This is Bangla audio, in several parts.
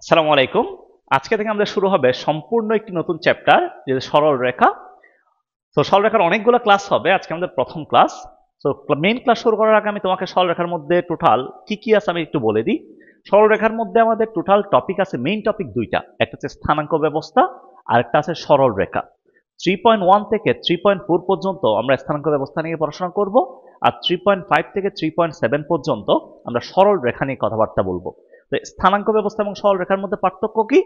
আসসালামু আলাইকুম। আজকে থেকে আমাদের শুরু হবে সম্পূর্ণ একটি নতুন চ্যাপ্টার, যেটা সরল রেখা। তো সরল রেখার অনেকগুলো ক্লাস হবে, আজকে আমাদের প্রথম ক্লাস। তো মেইন ক্লাস শুরু করার আগে আমি তোমাকে সরল রেখার মধ্যে টোটাল কি কি আছে আমি একটু বলে দিই। সরল রেখার মধ্যে আমাদের টোটাল টপিক আছে, মেইন টপিক দুইটা, একটা হচ্ছে স্থানাঙ্ক ব্যবস্থা আর একটা আছে সরল রেখা। 3.1 থেকে 3.4 পর্যন্ত আমরা স্থানাঙ্ক ব্যবস্থা নিয়ে পড়াশোনা করব, আর 3.5 থেকে 3.7 পর্যন্ত আমরা সরল রেখা নিয়ে কথাবার্তা বলবো। তো স্থানাঙ্ক ব্যবস্থা এবং সরল রেখার মধ্যে পার্থক্য কি?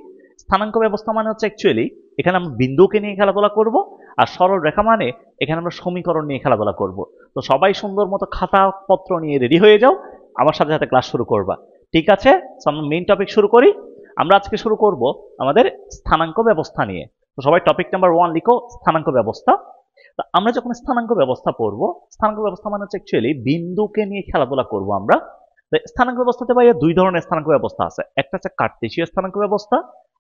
স্থানাঙ্ক ব্যবস্থা মানে হচ্ছে অ্যাকচুয়ালি এখানে আমরা বিন্দুকে নিয়ে খেলাধুলা করব, আর সরল রেখা মানে এখানে আমরা সমীকরণ নিয়ে খেলাধুলা করব। তো সবাই সুন্দর মতো খাতা পত্র নিয়ে রেডি হয়ে যাও, আমার সাথে সাথে ক্লাস শুরু করবা। ঠিক আছে, আমরা মেইন টপিক শুরু করি। আমরা আজকে শুরু করব আমাদের স্থানাঙ্ক ব্যবস্থা নিয়ে। তো সবাই টপিক নাম্বার 1 লিখো, স্থানাঙ্ক ব্যবস্থা। তো আমরা যখন স্থানাঙ্ক ব্যবস্থা পড়ব, স্থানাঙ্ক ব্যবস্থা মানে হচ্ছে অ্যাকচুয়ালি বিন্দুকে নিয়ে খেলাধুলা করব আমরা। তো স্থানাঙ্ক ব্যবস্থাতে ভাইয়া দুই ধরনের স্থানাঙ্ক ব্যবস্থা আছে, একটা হচ্ছে কার্টেসীয় স্থানাঙ্ক ব্যবস্থা,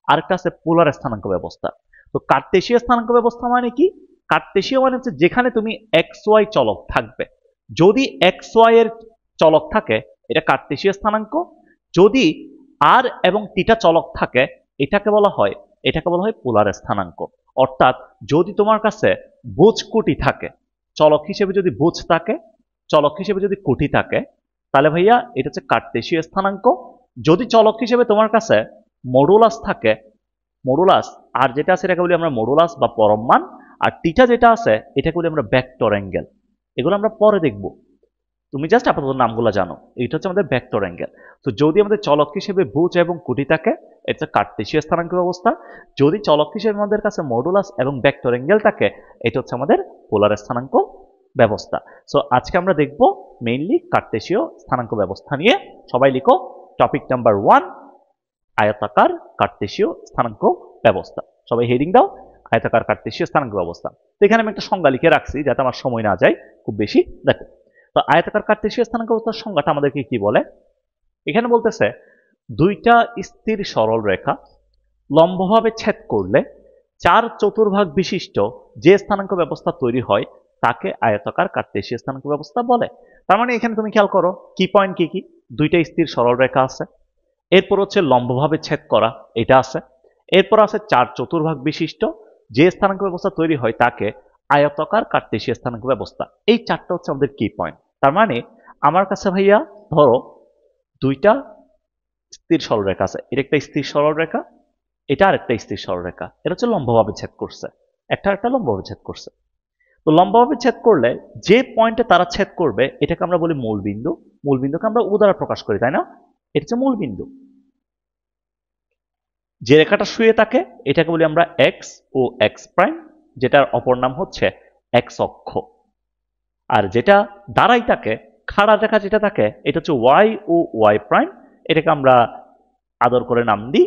আরেকটা আছে পোলার স্থানাঙ্ক ব্যবস্থা। তো কার্টেসীয় স্থানাঙ্ক ব্যবস্থা মানে কি? কার্টেসীয় মানে হচ্ছে যেখানে তুমি এক্স ওয়াই চলক থাকবে। যদি এক্স ওয়াই এর চলক থাকে এটা কার্টেসীয় স্থানাঙ্ক। যদি আর এবং টিটা চলক থাকে এটাকে বলা হয় পোলার স্থানাঙ্ক। অর্থাৎ যদি তোমার কাছে বুজ কুটি থাকে, চলক হিসেবে যদি বুজ থাকে, চলক হিসেবে যদি কুটি থাকে, তাহলে ভাইয়া এটা হচ্ছে কার্টেসীয় স্থানাঙ্ক। যদি চলক হিসেবে তোমার কাছে মডুলাস থাকে, মডুলাস আর যেটা আছে এটাকে বলি আমরা মডুলাস বা পরম মান, আর টিটা যেটা আছে এটাকে বলি আমরা ভেক্টর অ্যাঙ্গেল। এগুলো আমরা পরে দেখব, তুমি জাস্ট আপাতত নামগুলো জানো। এটা হচ্ছে আমাদের ভেক্টর অ্যাঙ্গেল। তো যদি আমাদের চলক হিসেবে ভুজ এবং কুটি থাকে এটা কার্টেসীয় স্থানাঙ্ক ব্যবস্থা। যদি চলক হিসেবে আমাদের কাছে মডুলাস এবং ভেক্টর অ্যাঙ্গেল থাকে এটা হচ্ছে আমাদের পোলার স্থানাঙ্ক ব্যবস্থা। সো আজকে আমরা দেখব মেইনলি কার্টেসীয় স্থানাঙ্ক ব্যবস্থা নিয়ে। সবাই লিখো টপিক নাম্বার 1, আয়তাকার কার্টেসীয় স্থানাঙ্ক ব্যবস্থা। সবাই হেডিং দাও, আয়তাকার কার্টেসীয় স্থানাঙ্ক ব্যবস্থা। তো এখানে আমি একটা সংজ্ঞা লিখে রাখছি যাতে আমার সময় না যায় খুব বেশি। দেখো, তো আয়তাকার কার্টেসীয় স্থানাঙ্ক ব্যবস্থার সংজ্ঞাটা আমাদেরকে কি বলে? এখানে বলতেছে দুইটা স্থির সরল রেখা লম্বভাবে ছেদ করলে 4 চতুর্ভাগ বিশিষ্ট যে স্থানাঙ্ক ব্যবস্থা তৈরি হয় তাকে আয়তাকার কার্টেসীয় স্থানাঙ্ক ব্যবস্থা বলে। তার মানে এখানে তুমি খেয়াল করো কি পয়েন্ট কি কি। দুইটা স্থির সরল রেখা আছে, এরপর হচ্ছে লম্বভাবে ছেদ করা, এটা আছে। এরপর আছে 4 চতুর্ভাগ বিশিষ্ট যে স্থানাঙ্ক ব্যবস্থা তৈরি হয় তাকে আয়তাকার কার্টেসীয় স্থানাঙ্ক ব্যবস্থা। এই চারটা হচ্ছে আমাদের কি পয়েন্ট। তার মানে আমার কাছে ভাইয়া ধরো দুইটা স্থির সরলরেখা আছে, এটা একটা স্থির সরলরেখা, এটা আরেকটা স্থির সরলরেখা। এটা হচ্ছে লম্বভাবে ছেদ করছে, একটা লম্বভাবে ছেদ করছে। তো লম্বভাবে ছেদ করলে যে পয়েন্টে তারা ছেদ করবে এটাকে আমরা বলি মূল বিন্দু। মূল বিন্দুকে আমরা ও দ্বারা প্রকাশ করি, তাই না? এটা হচ্ছে মূল বিন্দু। যে রেখাটা শুয়ে থাকে এটাকে বলি আমরা এক্স ও এক্স প্রাইম, যেটার অপর নাম হচ্ছে এক্স অক্ষ। আর যেটা দাঁড়াই থাকে, খাড়া রেখা যেটা থাকে এটা হচ্ছে ওয়াই ও ওয়াই প্রাইম, এটাকে আমরা আদর করে নাম দিই,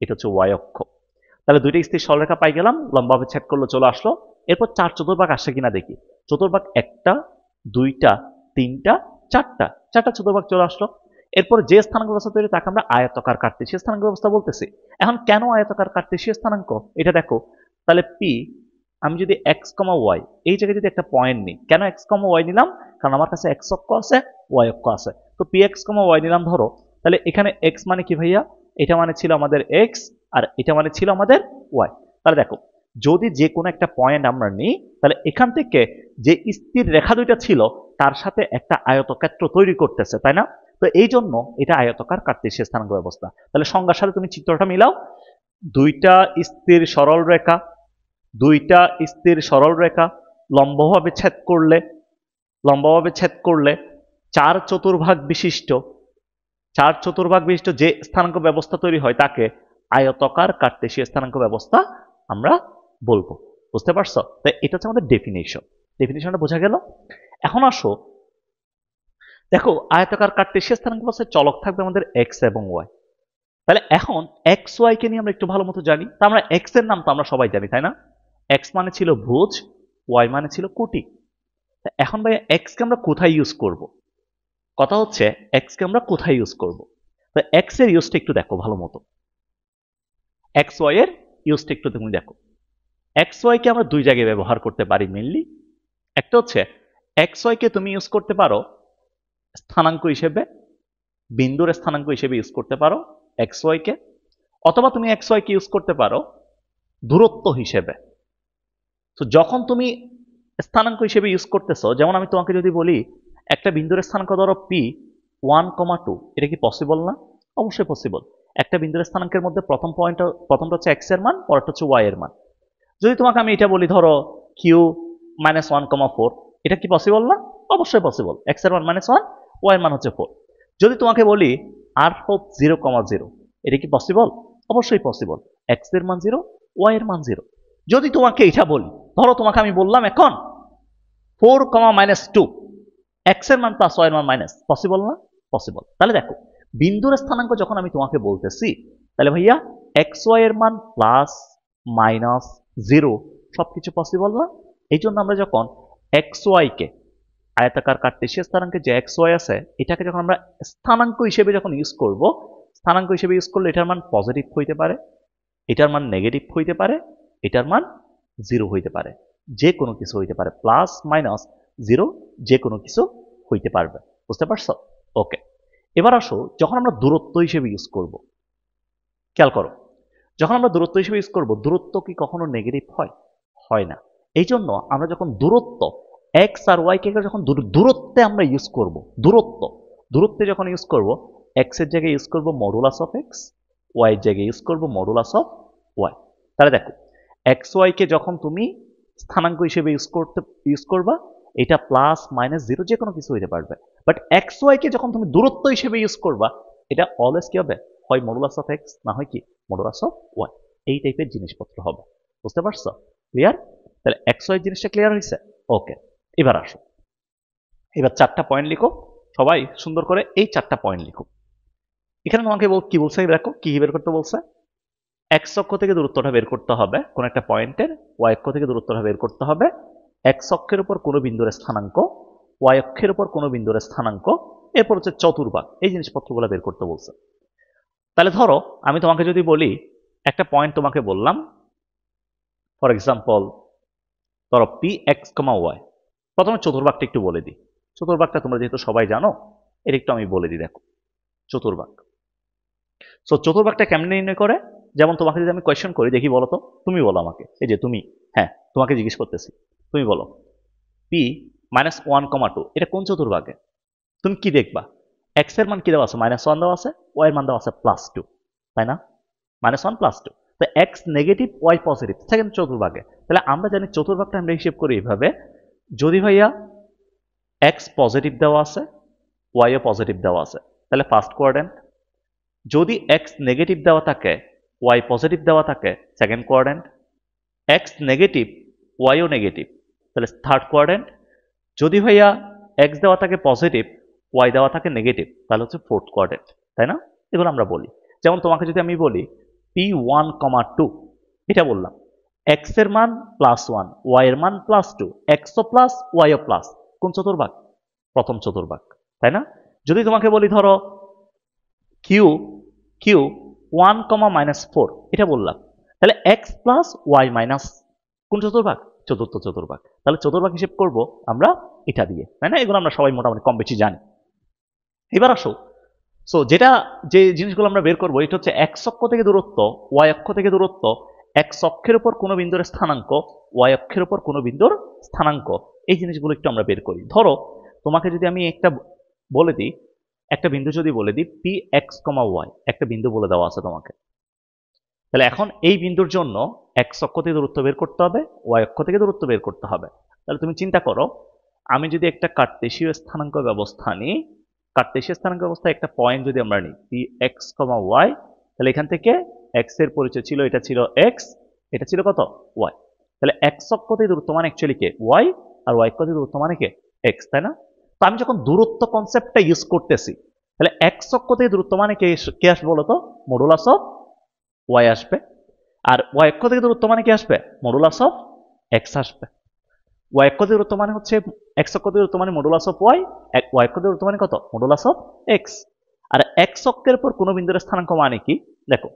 এটা হচ্ছে ওয়াই অক্ষ। তাহলে দুইটা স্থির সরলরেখা পাই গেলাম, লম্বাভাবে ছেদ করলো, চলে আসলো। এরপর 4 চতুর্ভাগ আসে কিনা দেখি। চতুর্ভাগ একটা, দুইটা, তিনটা, চারটা চতুর্ভাগ চলে আসলো। এরপর যে স্থানাঙ্ক ব্যবস্থা তৈরি তাকে আমরা আয়তাকার কার্টেসীয় স্থানাঙ্ক ব্যবস্থা বলতেছি। এখন কেন আয়তাকার কার্টেসীয় স্থানাঙ্ক এটা দেখো। তাহলে পি, আমি যদি এক্স কমা ওয়াই এই জায়গায় যদি একটা পয়েন্ট নিই, কেন এক্স কমা ওয়াই নিলাম? কারণ আমার কাছে এক্স অক্ষ আছে, ওয়াই অক্ষ আছে। তো পি এক্স কমা ওয়াই নিলাম ধরো। তাহলে এখানে এক্স মানে কি ভাইয়া? এটা মানে ছিল আমাদের এক্স, আর এটা মানে ছিল আমাদের ওয়াই। তাহলে দেখো, যদি যে কোনো একটা পয়েন্ট আমরা নিই তাহলে এখান থেকে যে স্থির রেখা দুইটা ছিল তার সাথে একটা আয়তক্ষেত্র তৈরি করতেছে, তাই না? তো এই জন্য এটা আয়তাকার কার্টেসীয় স্থানাঙ্ক ব্যবস্থা। তাহলে সংজ্ঞার সাথে তুমি চিত্রটা মিলাও। দুইটা স্থির সরল রেখা, দুইটা স্থির সরল রেখা লম্বভাবে ছেদ করলে, লম্বভাবে ছেদ করলে 4 চতুর্ভাগ বিশিষ্ট, 4 চতুর্ভাগ বিশিষ্ট যে স্থানাঙ্ক ব্যবস্থা তৈরি হয় তাকে আয়তাকার কার্টেসীয় স্থানাঙ্ক ব্যবস্থা আমরা বলবো। বুঝতে পারছো? তাই এটা হচ্ছে আমাদের ডেফিনিশন। ডেফিনিশনটা বোঝা গেল? এখন আসো, দেখো আয়তাকার কার্টেসীয় স্থানাঙ্ক ব্যবস্থায় চলক থাকবে আমাদের এক্স এবং ওয়াই। তাহলে এখন এক্স ওয়াই কে নিয়ে আমরা একটু ভালো মতো জানি। তা আমরা এক্স এর নাম তো আমরা সবাই জানি, তাই না? এক্স মানে ছিল ভুজ, ওয়াই মানে ছিল কোটি। এখন ভাই এক্স কে আমরা কোথায় ইউজ করব? কথা হচ্ছে এক্স কে আমরা কোথায় ইউজ করব? তো এক্স এর ইউজটা একটু দেখো ভালো মতো। এক্স ওয়াই এর ইউজটা একটু তুমি দেখো। এক্স ওয়াই কে আমরা দুই জায়গায় ব্যবহার করতে পারি মেইনলি। একটা হচ্ছে এক্স ওয়াই কে তুমি ইউজ করতে পারো স্থানাঙ্ক হিসেবে, বিন্দুর স্থানাঙ্ক হিসেবে ইউজ করতে পারো এক্স ওয়াই কে। অথবা তুমি এক্স ওয়াই কে ইউজ করতে পারো দূরত্ব হিসেবে। তো যখন তুমি স্থানাঙ্ক হিসেবে ইউজ করতেছো, যেমন আমি তোমাকে যদি বলি একটা বিন্দুর স্থানাঙ্ক ধরো পি 1,2, এটা কি পসিবল না? অবশ্যই পসিবল। একটা বিন্দুর স্থানাঙ্কের মধ্যে প্রথমটা হচ্ছে এক্স এর মান, পরেরটা হচ্ছে ওয়াই এর মান। যদি তোমাকে আমি এটা বলি ধরো কিউ -1,4, এটা কি পসিবল না? অবশ্যই পসিবল। এক্স এর মান -1, ওয়াই এর মান হচ্ছে 4। যদি তোমাকে বলি আর হোপ 0,0, এটা কি পসিবল? অবশ্যই পসিবল। এক্স এর মান 0, ওয়াই এর মান 0। যদি তোমাকে এটা বলি, ধরো তোমাকে আমি বললাম এখন 4, -2, এক্স এর মান প্লাস ওয়াই এর মান মাইনাস, পসিবল না? পসিবল। তাহলে দেখো বিন্দুর স্থানাঙ্ক যখন আমি তোমাকে বলতেছি, তাহলে ভাইয়া এক্স ওয়াই এর মান প্লাস মাইনাস 0 সবকিছু পসিবল না? এই জন্য আমরা যখন এক্স ওয়াই কে আয়তাকার কার্টেসিয়ান স্থানাঙ্কে যে এক্স ওয়াই আছে, এটাকে যখন আমরা স্থানাঙ্ক হিসেবে যখন ইউজ করব, স্থানাঙ্ক হিসেবে ইউজ করলে এটার মান পজিটিভ হইতে পারে, এটার মান নেগেটিভ হইতে পারে, এটার মান 0 হইতে পারে, যে কোনো কিছু হইতে পারে, প্লাস মাইনাস 0 যে কোনো কিছু হইতে পারবে। বুঝতে পারছো? ওকে, এবার আসো যখন আমরা দূরত্ব হিসেবে ইউজ করব, খেয়াল করো, যখন আমরা দূরত্ব হিসেবে ইউজ করব, দূরত্ব কি কখনো নেগেটিভ হয়? হয় না। এই জন্য আমরা যখন দূরত্ব এক্স আর ওয়াই কে যখন দূরত্বে আমরা ইউজ করব, দূরত্বে যখন ইউজ করব, এক্স এর জায়গায় ইউজ করব মডুলাস অফ এক্স, ওয়াই এর জায়গায় ইউজ করব মডুলাস অফ ওয়াই। তাহলে দেখো এক্স ওয়াই কে যখন তুমি স্থানাঙ্ক হিসেবে ইউজ করবা, এটা প্লাস মাইনাস 0 যে কোনো কিছু হইতে পারবে। বাট এক্স ওয়াই কে যখন তুমি দূরত্ব হিসেবে ইউজ করবা, এটা অলওয়েজ কি হবে? হয় মডুলাস অফ এক্স, না হয় কি মডুলাস অফ ওয়াই। এই টাইপের জিনিসপত্র হবে। বুঝতে পারছো? ক্লিয়ার? তাহলে এক্স ওয়াই জিনিসটা ক্লিয়ার হয়েছে? ওকে, এবার আসো, এবার 4টা পয়েন্ট লিখো সবাই সুন্দর করে, এই 4টা পয়েন্ট লিখো। এখানে তোমাকে কি বলছে দেখো, কি বের করতে বলছে? এক্স অক্ষ থেকে দূরত্বটা বের করতে হবে কোন একটা পয়েন্টের, ওয়াই অক্ষ থেকে দূরত্বটা বের করতে হবে, এক্স অক্ষের উপর কোনো বিন্দুর স্থানাঙ্ক, ওয়াই অক্ষের উপর কোনো বিন্দুর স্থানাঙ্ক, এরপর হচ্ছে চতুর্ভাগ, এই জিনিসপত্রগুলো বের করতে বলছে। তাহলে ধরো আমি তোমাকে যদি বলি একটা পয়েন্ট তোমাকে বললাম, ফর এক্সাম্পল ধরো পি এক্স কমা ওয়াই। প্রথমে চতুর্ভাগটা একটু বলে দিই। চতুর্ভাগটা তোমরা যেহেতু সবাই জানো, এটা একটু আমি বলে দিই। দেখো চতুর্ভাগ, সো চতুর্ভাগটা কেমনে নির্ণয় করে? যেমন তোমাকে যদি আমি কোয়েশ্চেন করি, দেখি বলো তো, তুমি বলো আমাকে, এই যে তুমি, হ্যাঁ তোমাকে জিজ্ঞেস করতেছি, তুমি বলো পি -1,2 এটা কোন চতুর্ভাগে? তুমি কি দেখবা? এক্স এর মান কি দেওয়া আছে? -1 দেওয়া আছে, ওয়াই এর মান দেওয়া আছে +2, তাই না? -1 +2, তো x negative y positive, second চতুর্ভাগে। তাহলে আমরা জানি চতুর্ভাগটা আমরা হিসেব করি এইভাবে, যদি ভাইয়া এক্স পজিটিভ দেওয়া আছে, ওয়াই ও পজিটিভ দেওয়া আছে, তাহলে ফার্স্ট কোয়াড্রেন্ট। যদি এক্স নেগেটিভ দেওয়া থাকে, ওয়াই পজিটিভ দেওয়া থাকে, second quadrant. X negative, YO negative, তাহলে থার্ড কোয়াড্রেন্ট। যদি ভাইয়া এক্স দেওয়া থাকে পজিটিভ, ওয়াই দেওয়া থাকে নেগেটিভ, তাহলে হচ্ছে ফোর্থ কোয়াড্রেন্ট, তাই না? এগুলো আমরা বলি। যেমন তোমাকে যদি আমি বলি P1,2, এটা বললাম এক্স এর মান +1, ওয়াই এর মান +2, এক্সও প্লাস ওয়াইও প্লাস, কোন চতুর্ভাগ? প্রথম চতুর্ভাগ, তাই না? যদি তোমাকে বলি ধরো কিউ কিউ 1,-4, এটা বললাম, তাহলে এক্স প্লাস ওয়াই মাইনাস, কোন চতুর্ভাগ? চতুর্থ চতুর্ভাগ। তাহলে চতুর্ভাগ হিসেব করব আমরা এটা দিয়ে, তাই না? এগুলো আমরা সবাই মোটামুটি কম বেশি জানি। এবার আসো, সো যে জিনিসগুলো আমরা বের করবো, এটা হচ্ছে এক্স অক্ষ থেকে দূরত্ব, ওয়াই অক্ষ থেকে দূরত্ব, এক্স অক্ষের উপর কোনো বিন্দুর স্থানাঙ্ক, ওয়াই অক্ষের উপর কোনো বিন্দুর স্থানাঙ্ক, এই জিনিসগুলো একটু আমরা বের করি। ধরো তোমাকে যদি আমি বলে দিই, একটা বিন্দু যদি বলে দিই পি এক্স কমা ওয়াই, একটা বিন্দু বলে দেওয়া আছে তোমাকে, তাহলে এখন এই বিন্দুর জন্য এক্স অক্ষ থেকে দূরত্ব বের করতে হবে, ওয়াই অক্ষ থেকে দূরত্ব বের করতে হবে। তাহলে তুমি চিন্তা করো, আমি যদি একটা কার্টেসীয় স্থানাঙ্ক ব্যবস্থা নিই, কার্টেসীয় স্থানাঙ্ক ব্যবস্থায় একটা পয়েন্ট যদি আমরা নিই পি এক্স কমা ওয়াই, তাহলে এখান থেকে এক্স এর পরিচয় ছিল, এটা ছিল এক্স, এটা ছিল কত? ওয়াই। তাহলে এক্স অক্ষ থেকে দূরত্ব মানে অ্যাকচুয়ালি কে? ওয়াই, আর ওয়াই অক্ষ থেকে দূরত্ব মানে কে? এক্স, তাই না? তো আমি যখন দূরত্ব কনসেপ্টটা ইউজ করতেছি, তাহলে এক্স অক্ষ থেকে দূরত্ব মানে কে আসবে বলো তো? মডুলাস অফ ওয়াই আসবে। আর ওয়াই অক্ষ থেকে দূরত্ব মানে কি আসবে? মডুলাস অফ এক্স আসবে। ওয়াই অক্ষ থেকে দূরত্ব মানে হচ্ছে এক্স অক্ষ থেকে দূরত্ব মানে মডুলাস অফ ওয়াই, ওয়াই অক্ষ থেকে দূরত্ব মানে কত? Modulus of X. আর এক্স অক্ষের উপর কোনো বিন্দুর স্থানাঙ্ক মানে কি? দেখো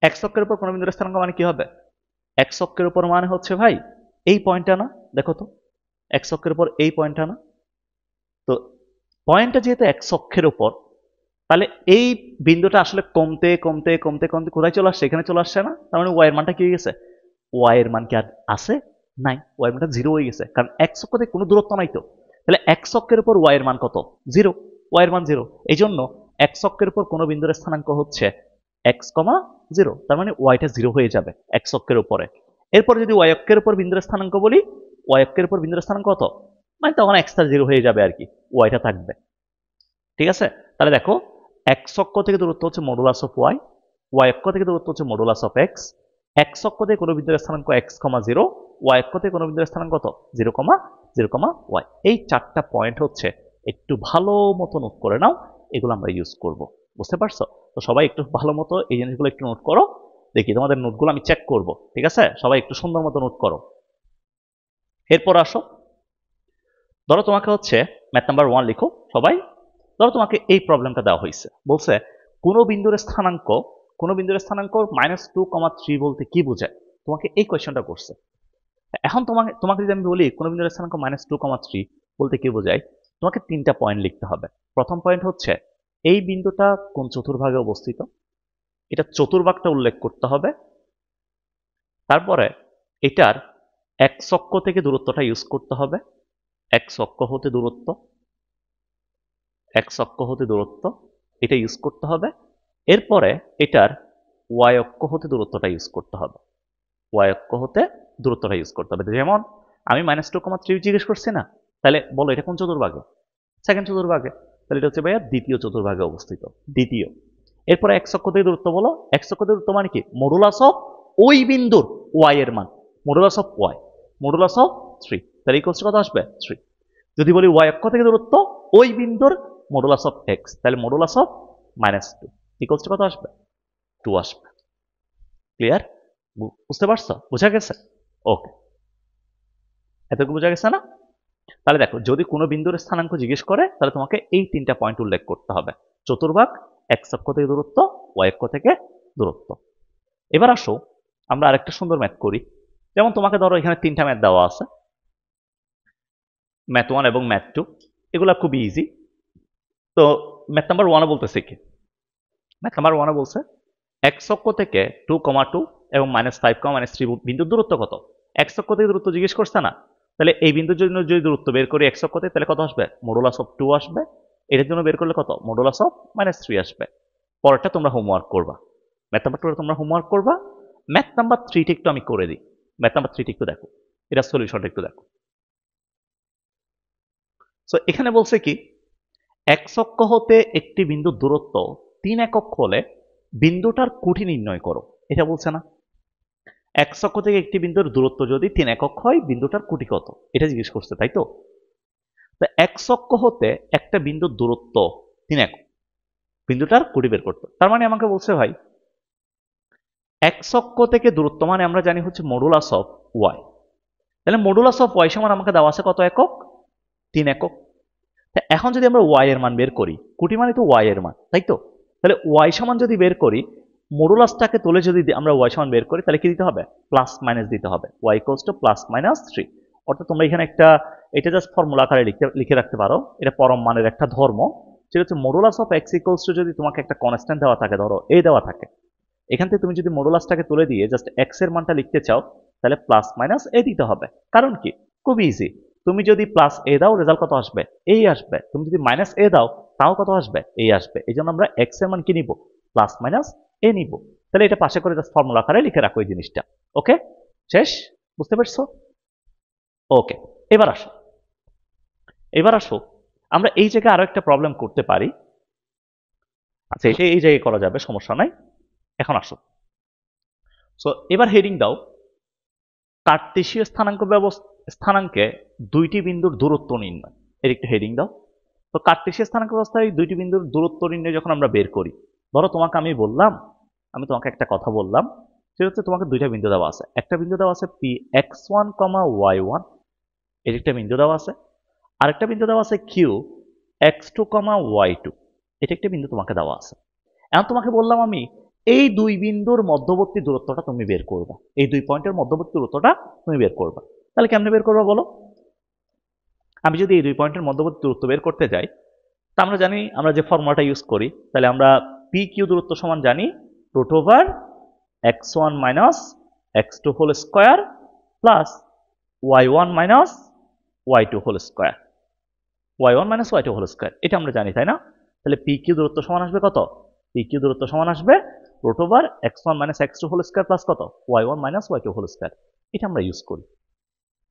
এক্স অক্ষের উপর কোনো বিন্দুর স্থানাঙ্ক মানে কি হবে? এক্স অক্ষের উপর মানে হচ্ছে ভাই এই পয়েন্টটা না? দেখো তো এক্স অক্ষের উপর এই পয়েন্টটা না? তো পয়েন্টটা যেহেতু এক্স অক্ষের উপর, তাহলে এই বিন্দুটা আসলে কমতে কমতে কমতে কমতে কোথায় চলে আসছে, এখানে চলে আসছে না? তার মানে ওয়াই এর মানটা কি হয়ে গেছে? ওয়াই এর মান কি আর আছে? নাই, ওয়াই এর মানটা জিরো হয়ে গেছে, কারণ এক্স অক্ষ থেকে কোনো দূরত্ব নাই তো। তাহলে এক্স অক্ষের উপর ওয়াই এর মান কত? জিরো। ওয়াই এর মান জিরো, এই জন্য এক্স অক্ষের উপর কোনো বিন্দুর স্থানাঙ্ক হচ্ছে এক্স কমা জিরো, তার মানে ওয়াইটা জিরো হয়ে যাবে এক্স অক্ষের উপরে। এরপর যদি ওয়াই অক্ষের উপর বিন্দুর স্থানাঙ্ক বলি, ওয়াই অক্ষের উপর বিন্দুর স্থানাঙ্ক কত? মানে তখন এক্সটা জিরো হয়ে যাবে আর কি, ওয়াইটা থাকবে। ঠিক আছে, তাহলে দেখো এক্স অক্ষ থেকে দূরত্ব হচ্ছে মডুলাস অফ ওয়াই, ওয়াই অক্ষ থেকে দূরত্ব হচ্ছে মডুলাস অফ এক্স। এক্স অক্ষ থেকে কোনো বিন্দুর স্থানাঙ্ক এক্স কমা জিরো, ওয়াই অক্ষ থেকে কোনো বিন্দুর স্থানাঙ্ক কত? Zero comma zero comma Y. এই চারটা পয়েন্ট হচ্ছে, একটু ভালো মতো নোট করে নাও, এগুলো আমরা ইউজ করব। বুঝতে পারছো? তো সবাই একটু ভালো মতো এই জিনিসগুলো একটু নোট করো, দেখি তোমাদের নোটগুলো আমি চেক করব। ঠিক আছে, সবাই একটু সুন্দর মতো নোট করো। এরপর আসো, ধরো তোমাকে হচ্ছে ম্যাথ নাম্বার 1 লিখো সবাই। ধরো তোমাকে এই প্রবলেমটা দেওয়া হয়েছে, বলছে কোনো বিন্দুর স্থানাঙ্ক -2,3 বলতে কি বোঝায়, তোমাকে এই কোয়েশ্চেনটা করছে। এখন তোমাকে যদি আমি বলি কোনো বিন্দুর স্থানাঙ্ক -2,3 বলতে কি বোঝায়, তোমাকে 3টা পয়েন্ট লিখতে হবে। প্রথম পয়েন্ট হচ্ছে এই বিন্দুটা কোন চতুর্ভাগে অবস্থিত, এটা চতুর্ভাগটা উল্লেখ করতে হবে। তারপরে এটার এক্স অক্ষ থেকে দূরত্বটা ইউজ করতে হবে, এক্স অক্ষ হতে দূরত্ব, এক্স অক্ষ হতে দূরত্ব এটা ইউজ করতে হবে। এরপরে এটার ওয়াই অক্ষ হতে দূরত্বটা ইউজ করতে হবে, ওয়াই অক্ষ হতে দূরত্বটা ইউজ করতে হবে। যেমন আমি -2,3 জিজ্ঞেস করছি না, তাহলে বলো এটা কোন চতুর্ভাগে? সেকেন্ড চতুর্ভাগে। তাহলে এটা হচ্ছে ভাইয়া দ্বিতীয় চতুর্ভাগে অবস্থিত, দ্বিতীয়। এরপরে এক্স অক্ষ থেকে দূরত্ব বলো, এক্স অক্ষ থেকে দূরত্ব মানে কি? মডুলাস অফ ওই বিন্দুর ওয়াই এর মান, modulus of Y, modulus of 3, তাহলে ইকুয়ালস কত আসবে? 3। যদি বলি ওয়াই অক্ষ থেকে দূরত্ব ওই বিন্দুর মডুলাস অফ এক্স, তাহলে মডুলাস অফ -2 ইকুয়ালস কত আসবে? 2 আসবে। ক্লিয়ার? বুঝতে পারছো? বোঝা গেছে? ওকে, এতটুকু বোঝা গেছে না? তাহলে দেখো, যদি কোনো বিন্দুর স্থানাঙ্ক জিজ্ঞেস করে তাহলে তোমাকে এই 3টা পয়েন্ট উল্লেখ করতে হবে, চতুর্ভাগ, এক্স অক্ষ থেকে দূরত্ব, ওয়াই অক্ষ থেকে দূরত্ব। এবার আসো আমরা আরেকটা সুন্দর ম্যাথ করি। যেমন তোমাকে ধরো এখানে 3টা ম্যাথ দেওয়া আছে, ম্যাথ 1 এবং ম্যাথ 2, এগুলা খুবই ইজি। তো ম্যাথ নাম্বার 1 বলতেছে কি? ম্যাথ নাম্বার 1 বলছে এক্স অক্ষ থেকে 2,2 এবং -5,3 বিন্দুর দূরত্ব কত? এক্স অক্ষ থেকে দূরত্ব জিজ্ঞেস করছে না? তাহলে এই বিন্দুর জন্য যদি দূরত্ব বের করি এক্স অক্ষ থেকে, তাহলে কত আসবে? মডুলাস অফ 2 আসবে। এটার জন্য বের করলে কত? মডুলাস অফ -3 আসবে। পরেরটা তোমরা হোমওয়ার্ক করবা, ম্যাথ নাম্বার 2 তোমরা হোমওয়ার্ক করবা। ম্যাথ নাম্বার 3টা একটু আমি করে দিই। ম্যাথ নাম্বার 3টা একটু দেখো, এটা সলিউশনটা একটু দেখো। সো এখানে বলছে কি, এক্স অক্ষ হতে একটি বিন্দুর দূরত্ব 3 একক হলে বিন্দুটার কুঠি নির্ণয় করো, এটা বলছে না? এক্স অক্ষ থেকে একটি বিন্দুর দূরত্ব যদি 3 একক হয়, বিন্দুটার কুটি কত, এটা জিজ্ঞেস করছে, তাই তো? এক্স অক্ষ হতে একটা বিন্দুর দূরত্ব 3 একক, বিন্দুটার কুটি বের করতে, তার মানে আমাকে বলছে ভাই এক্স অক্ষ থেকে দূরত্ব মানে আমরা জানি হচ্ছে মডুলাস অফ ওয়াই। তাহলে মডুলাস অফ ওয়াই সমান আমাকে দেওয়া আছে কত একক? 3 একক। এখন যদি আমরা ওয়াই এর মান বের করি, কুটি মানে তো ওয়াই এর মান, তাই তো? তাহলে ওয়াই সমান যদি বের করি, মডুলাসটাকে তুলে যদি আমরা ওয়াই সমান বের করি, তাহলে কি দিতে হবে? প্লাস মাইনাস দিতে হবে, ওয়াই ইকুয়ালস টু +-3। অর্থাৎ তোমরা এখানে একটা, এটা জাস্ট ফর্মুলা আকারে লিখে রাখতে পারো, এটা পরম মানের একটা ধর্ম, সেটা হচ্ছে modulus of x equals two, যদি তোমাকে একটা কনস্ট্যান্ট দেওয়া থাকে, ধরো এ দেওয়া থাকে, এখান থেকে তুমি যদি মডুলাসটাকে তুলে দিয়ে জাস্ট এক্স এর মানটা লিখতে চাও, তাহলে +-এ দিতে হবে। কারণ কি? খুব ইজি, তুমি যদি প্লাস এ দাও রেজাল্ট কত আসবে? এই আসবে। তুমি যদি মাইনাস এ দাও তাও কত আসবে? এই আসবে। এই জন্য আমরা এক্স এর মান কি নিব? +-এ নিব। তাহলে এটা পাশে করে জাস্ট ফর্মুলা আকারে লিখে রাখো এই জিনিসটা। ওকে, শেষ? বুঝতে পারছো? ওকে, এবার আসো, এবার আসো আমরা এই জায়গায় আরো একটা প্রবলেম করতে পারি। আচ্ছা, এটা এই জায়গায় করা যাবে, সমস্যা নাই। এখন আসো, সো এবার হেডিং দাও, কার্তেশীয় স্থানাঙ্কে দুইটি বিন্দুর দূরত্ব নির্ণয়, এর একটু হেডিং দাও। তো কার্তেশীয় স্থানাঙ্ক ব্যবস্থায় দুইটি বিন্দুর দূরত্ব নির্ণয় যখন আমরা বের করি, ধরো তোমাকে আমি বললাম, আমি তোমাকে একটা কথা বললাম, সেটা হচ্ছে তোমাকে দুইটা বিন্দু দেওয়া আছে, একটা বিন্দু দেওয়া আছে পি x1, y1, এর একটা বিন্দু দেওয়া আছে, আরেকটা বিন্দু দেওয়া আছে কিউ x2, y2, এটা একটা বিন্দু তোমাকে দেওয়া আছে। এখন তোমাকে বললাম আমি এই দুই বিন্দুর মধ্যবর্তী দূরত্বটা তুমি বের করবা, এই দুই পয়েন্টের মধ্যবর্তী দূরত্বটা তুমি বের করবা। তাহলে কেমনে বের করবা বলো? আমি যদি এই দুই পয়েন্টের মধ্যবর্তী দূরত্ব বের করতে যাই, তা আমরা জানি, আমরা যে ফর্মুলাটা ইউজ করি, তাহলে আমরা পি কিউ দূরত্ব সমান জানি root over x1 minus x2 whole square plus y1 minus y2 whole square, y1 minus y2 whole square, এটা আমরা জানি তাই না? তাহলে পি কিউ দূরত্ব সমান আসবে কত? পি কিউ দূরত্ব সমান আসবে root over x1 minus x2 whole square plus কত? y1 minus y2 whole square. এটা আমরা ইউজ করি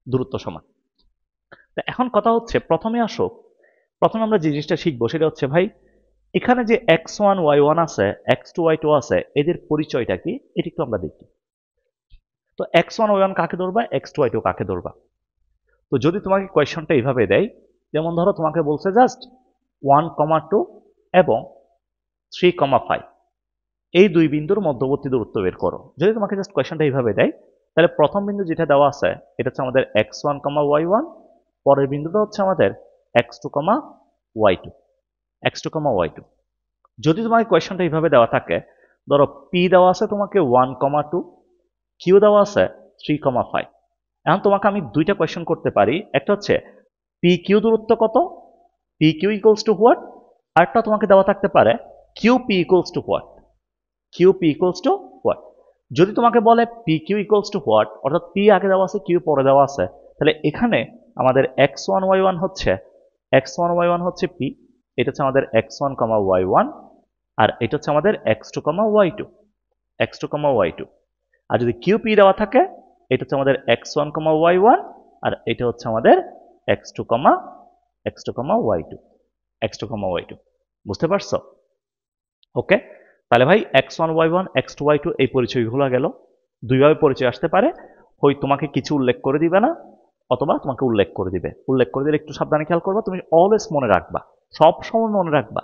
দূরত্ব সমান। তা এখন কথা হচ্ছে, প্রথমে আমরা যে জিনিসটা শিখবো সেটা হচ্ছে ভাই, এখানে যে x1 y1 আছে, x2 y2 আছে, এদের পরিচয়টা কি এটা একটু আমরা দেখি। তো x1 y1 কাকে ধরবা, x2 y2 কাকে ধরবা? তো যদি তোমাকে কোয়েশ্চনটা এইভাবে দেয়, যেমন ধরো তোমাকে বলছে জাস্ট 1,2 এবং 3,5 এই দুই বিন্দুর মধ্যবর্তী দূরত্ব বের করো। যদি তোমাকে জাস্ট কোয়েশ্চনটা এইভাবে দেয়, তাহলে প্রথম বিন্দু যেটা দেওয়া আছে এটা হচ্ছে আমাদের x1, y1, পরের বিন্দুটা হচ্ছে আমাদের x2, y2, x2, y2। যদি তোমাকে কোয়েশ্চনটা এইভাবে দেওয়া থাকে, ধরো p দেওয়া আছে তোমাকে 1,2, q দেওয়া আছে 3,5। এখন তোমাকে আমি দুইটা কোয়েশ্চন করতে পারি, একটা হচ্ছে পি কিউ দূরত্ব কত, P Q equals to what, আরেকটা তোমাকে দেওয়া থাকতে পারে Q P equals to what, Q P equals to what. যদি তোমাকে বলে P Q equals to what, অর্থাৎ পি আগে দেওয়া আছে কিউ পরে দেওয়া আছে, তাহলে এখানে আমাদের x1 y1 হচ্ছে পি, এটা হচ্ছে আমাদের x1, y1, আর এটা হচ্ছে আমাদের x2, y2। আর যদি কিউ পি দেওয়া থাকে, এটা হচ্ছে আমাদের x1, y1, আর এটা হচ্ছে আমাদের x2, y2। বুঝতে পারছো? ওকে, তাহলে ভাই x1 y1 x2 y2 এই পরিচয়গুলো গেল। দুইভাবে পরিচয় আসতে পারে, হয় তোমাকে কিছু উল্লেখ করে দিবে না, অথবা তোমাকে উল্লেখ করে দিবে। উল্লেখ করে দিলে একটু সাবধানে খেয়াল করবা, তুমি অলওয়েজ মনে রাখবা, সব সময় মনে রাখবা,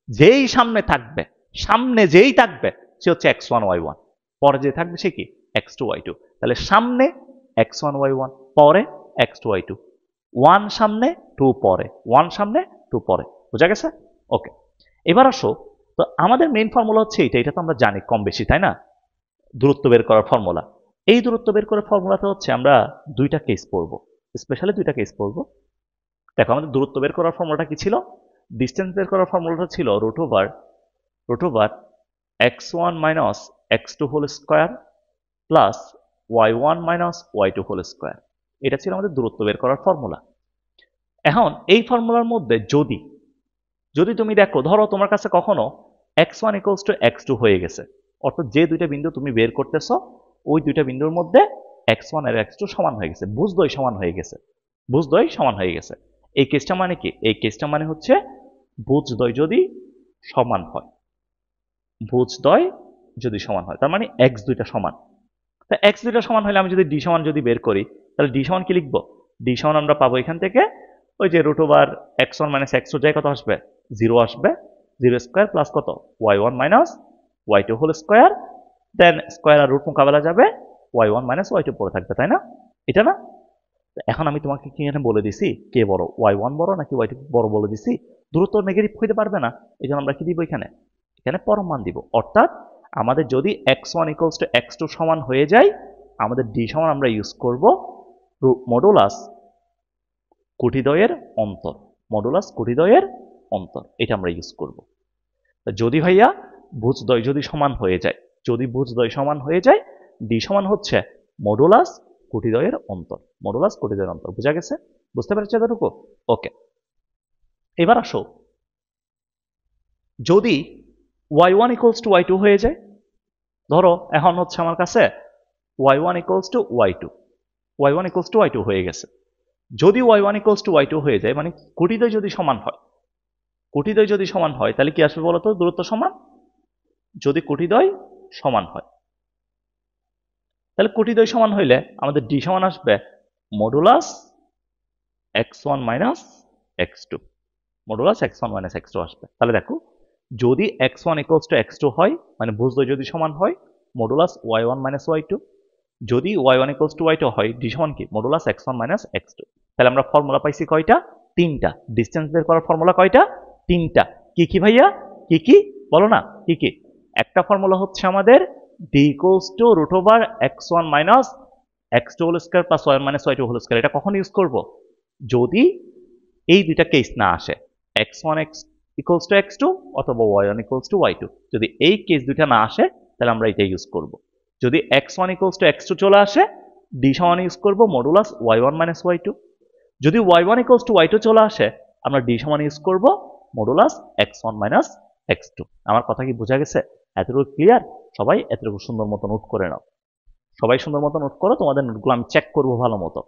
যেই সামনে যেই থাকবে সে হচ্ছে x1 y1, পরে যে থাকবে সে কি x2 y2। তাহলে সামনে x1 y1, পরে x2 y2, 1 সামনে 2 পরে, 1 সামনে 2 পরে। বোঝা গেছে? ওকে, এবার আসো, তো আমাদের মেইন ফর্মুলা হচ্ছে এটা তো আমরা জানি কম বেশি, তাই না? দূরত্ব বের করার ফর্মুলা। এই দূরত্ব বের করার ফর্মুলাতে হচ্ছে আমরা দুইটা কেস পড়বো, স্পেশালি দুইটা কেস পড়বো। দেখো, আমাদের দূরত্ব বের করার ফর্মুলাটা কি ছিল? ডিস্টেন্স বের করার ফর্মুলাটা ছিল root over x1 minus x2 whole square plus y1 minus y2 whole square. এটা ছিল আমাদের দূরত্ব বের করার ফর্মুলা। এখন এই ফর্মুলার মধ্যে যদি তুমি দেখো, ধরো তোমার কাছে কখনো x1 ইকুয়ালস টু x2 হয়ে গেছে, অর্থাৎ যে দুইটা বিন্দু তুমি বের করতেছো ওই দুইটা বিন্দুর মধ্যে x1 আর x2 সমান হয়ে গেছে, ভুজদ্বয় সমান হয়ে গেছে। এই কেসটা মানে কি? এই কেসটা মানে হচ্ছে ভুজদ্বয় যদি সমান হয়, তার মানে x দুইটা সমান। তা x দুইটা সমান হলে আমি যদি d সমান যদি বের করি, তাহলে d সমান কি লিখবো? d সমান আমরা পাবো এখান থেকে ওই যে root over x1 minus x2 যায় কত আসবে? 0 আসবে, 0 স্কোয়ার প্লাস কত? y1 minus y2 whole square, then square আর রুট মোকাবেলা যাবে, y1 মাইনাস y2 পড়ে থাকবে, তাই না? এটা না? এখন আমি তোমাকে কি এখানে বলে দিছি কে বড়, y1 বড় নাকি y2 বড় বলে দিছি। দূরত্ব নেগেটিভ হইতে পারবে না, এই জন্য আমরা কি দিব এখানে পরম মান দিব। অর্থাৎ আমাদের যদি x1 ইকুয়ালস টু x2 সমান হয়ে যায়, আমাদের d সমান আমরা ইউজ করব মডুলাস কুটিদ্বয়ের অন্তর, এটা আমরা ইউজ করব। যদি ভাইয়া ভুজদ্বয় যদি সমান হয়ে যায়, d সমান হচ্ছে মডুলাস কুটিদ্বয়ের অন্তর, বোঝা গেছে? বুঝতে পেরেছো এতটুকু? ওকে, এবার আসো, যদি y1 ইকুয়ালস টু y2 হয়ে যায়, ধরো এখন হচ্ছে আমার কাছে y1 ইকুয়ালস টু y2 হয়ে গেছে। যদি y1 ইকুয়ালস টু y2 হয়ে যায়, মানে কুটিদ্বয় যদি সমান হয়, তাহলে কি আসবে বলতো? দূরত্ব সমান। যদি কুটিদ্বয় সমান হয়, তাহলে কুটিদ্বয় সমান হইলে আমাদের d সমান আসবে মডুলাস x1 মাইনাস x2, আসবে। তাহলে দেখো, যদি x1 ইকুয়ালস টু x2 হয়, মানে ভুজদ্বয় যদি সমান হয়, মডুলাস y1 মাইনাস y2। যদি y1 ইকুয়ালস টু y2 হয়, d সমান কি? Modulus x1 minus x2। তাহলে আমরা ফর্মুলা পাইছি কয়টা? তিনটা। ডিসটেন্স বের করার ফর্মুলা কয়টা? তিনটা। কি ভাইয়া? কি বলো না, কি? একটা ফর্মুলা হচ্ছে আমাদের d equals to root over x1 minus x2 whole square plus y1 minus y2 whole square. এটা কখন ইউজ করব? যদি এই দুইটা কেস না আসে, x1 ইকুয়ালস টু x2 অথবা y1 ইকুয়ালস টু y2। যদি এই কেস দুইটা না আসে তাহলে আমরা এটা ইউজ করব। যদি x1 ইকুয়ালস টু x2 চলে আসে d সমান ইউজ করব মডুলাস y1 মাইনাস y2। যদি y1 ইকুয়ালস টু y2 চলে আসে আমরা d সমান ইউজ করব মডুলাস x1 মাইনাস x2। আমার কথা কি বোঝা গেছে? এতটুকু ক্লিয়ার? সবাই এতটুকু সুন্দর মতো নোট করে নাও। সবাই সুন্দর মতো নোট করো, তোমাদের নোটগুলো আমি চেক করবো ভালো মতো।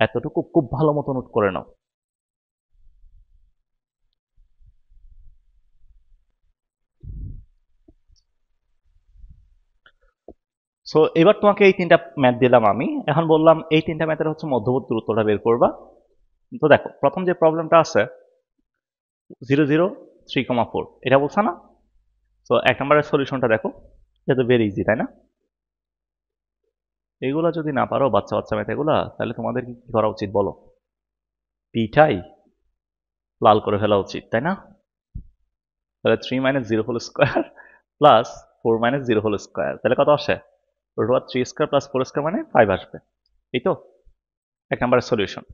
এতটুকু খুব ভালো মতো নোট করে নাও। সো এবার তোমাকে এই তিনটা ম্যাথ দিলাম আমি, এখন বললাম এই তিনটা ম্যাথের হচ্ছে মধ্যবর্তী দূরত্বটা বের করবা। তো দেখো প্রথম যে প্রবলেমটা আছে 0 0 3,4 এটা বলছে না? তো এক নম্বরের সলিউশনটা দেখো, এটা তো ভেরি ইজি তাই না? এইগুলা যদি না পারো বাচ্চা বাচ্চা ম্যাথ এগুলা, তাহলে তোমাদের কি করা উচিত বলো? পিঠাই লাল করে ফেলা উচিত তাই না? তাহলে 3 minus 0 whole square plus 4 minus 0 whole square, তাহলে কত আসে? Root over 3 square plus 4 square মানে 5 আসবে। এই তো এক নম্বরের সলিউশন।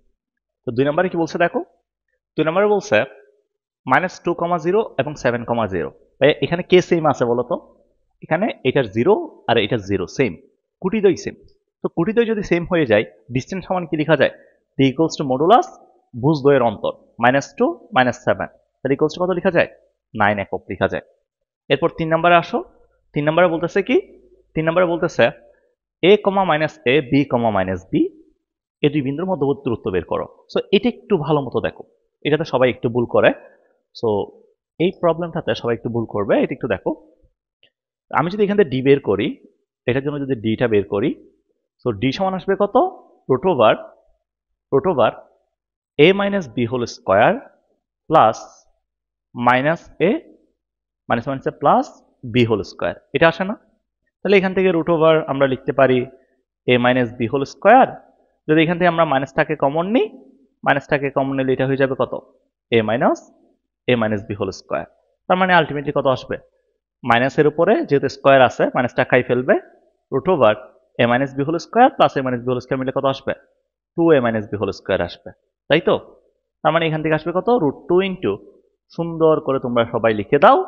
তো দুই নম্বরে কি বলছে দেখো, দুই নম্বরে বলছে মাইনাস 2,0 এবং 7,0। এখানে কে সেম আছে বলো তো? এখানে এটার 0 আর এটার 0 সেম, কুটিদ্বয় সেম। তো কুটিদ্বয় যদি সেম হয়ে যায় ডিস্টেন্স সমান কি লেখা যায়? ডি ইকুয়ালস টু মডুলাস ভুজদ্বয়ের অন্তর -2 -7, তাহলে ইকুয়ালস টু কত লেখা যায়? 9 একক লেখা যায়। এরপর 3 নম্বরে আসো, 3 নম্বরে বলতেছে কি? 3 নম্বরে বলতেছে a, -a b, -b এই দুই বিন্দুর মধ্যবর্তী দূরত্ব বের করো। সো এটা একটু ভালো মতো দেখো, এটাতে সবাই একটু ভুল করে। সো এই প্রবলেমটাতে সবাই একটু ভুল করবে, এটা একটু দেখো। আমি যদি এখান থেকে ডি বের করি, এটার জন্য যদি ডিটা বের করি, সো ডি সমান আসবে কত? Root over a minus B whole square plus minus A minus plus B whole square, এটা আসে না? তাহলে এখান থেকে রুট ওভার আমরা লিখতে পারি a minus B whole square. যদি এখান থেকে আমরা মাইনাসটাকে কমন নিই, মাইনাসটাকে কমন নিলে এটা হয়ে যাবে কত? a minus B whole square. তার মানে আলটিমেটলি কত আসবে? মাইনাসের উপরে যেহেতু স্কোয়ার আছে মাইনাসটা খাই ফেলবে, root over a minus B whole square plus a minus B whole square মিলে কত আসবে? 2a minus B whole square আসবে, তাই তো? তার মানে এখান থেকে আসবে কত? √2 ইন্টু, সুন্দর করে তোমরা সবাই লিখে দাও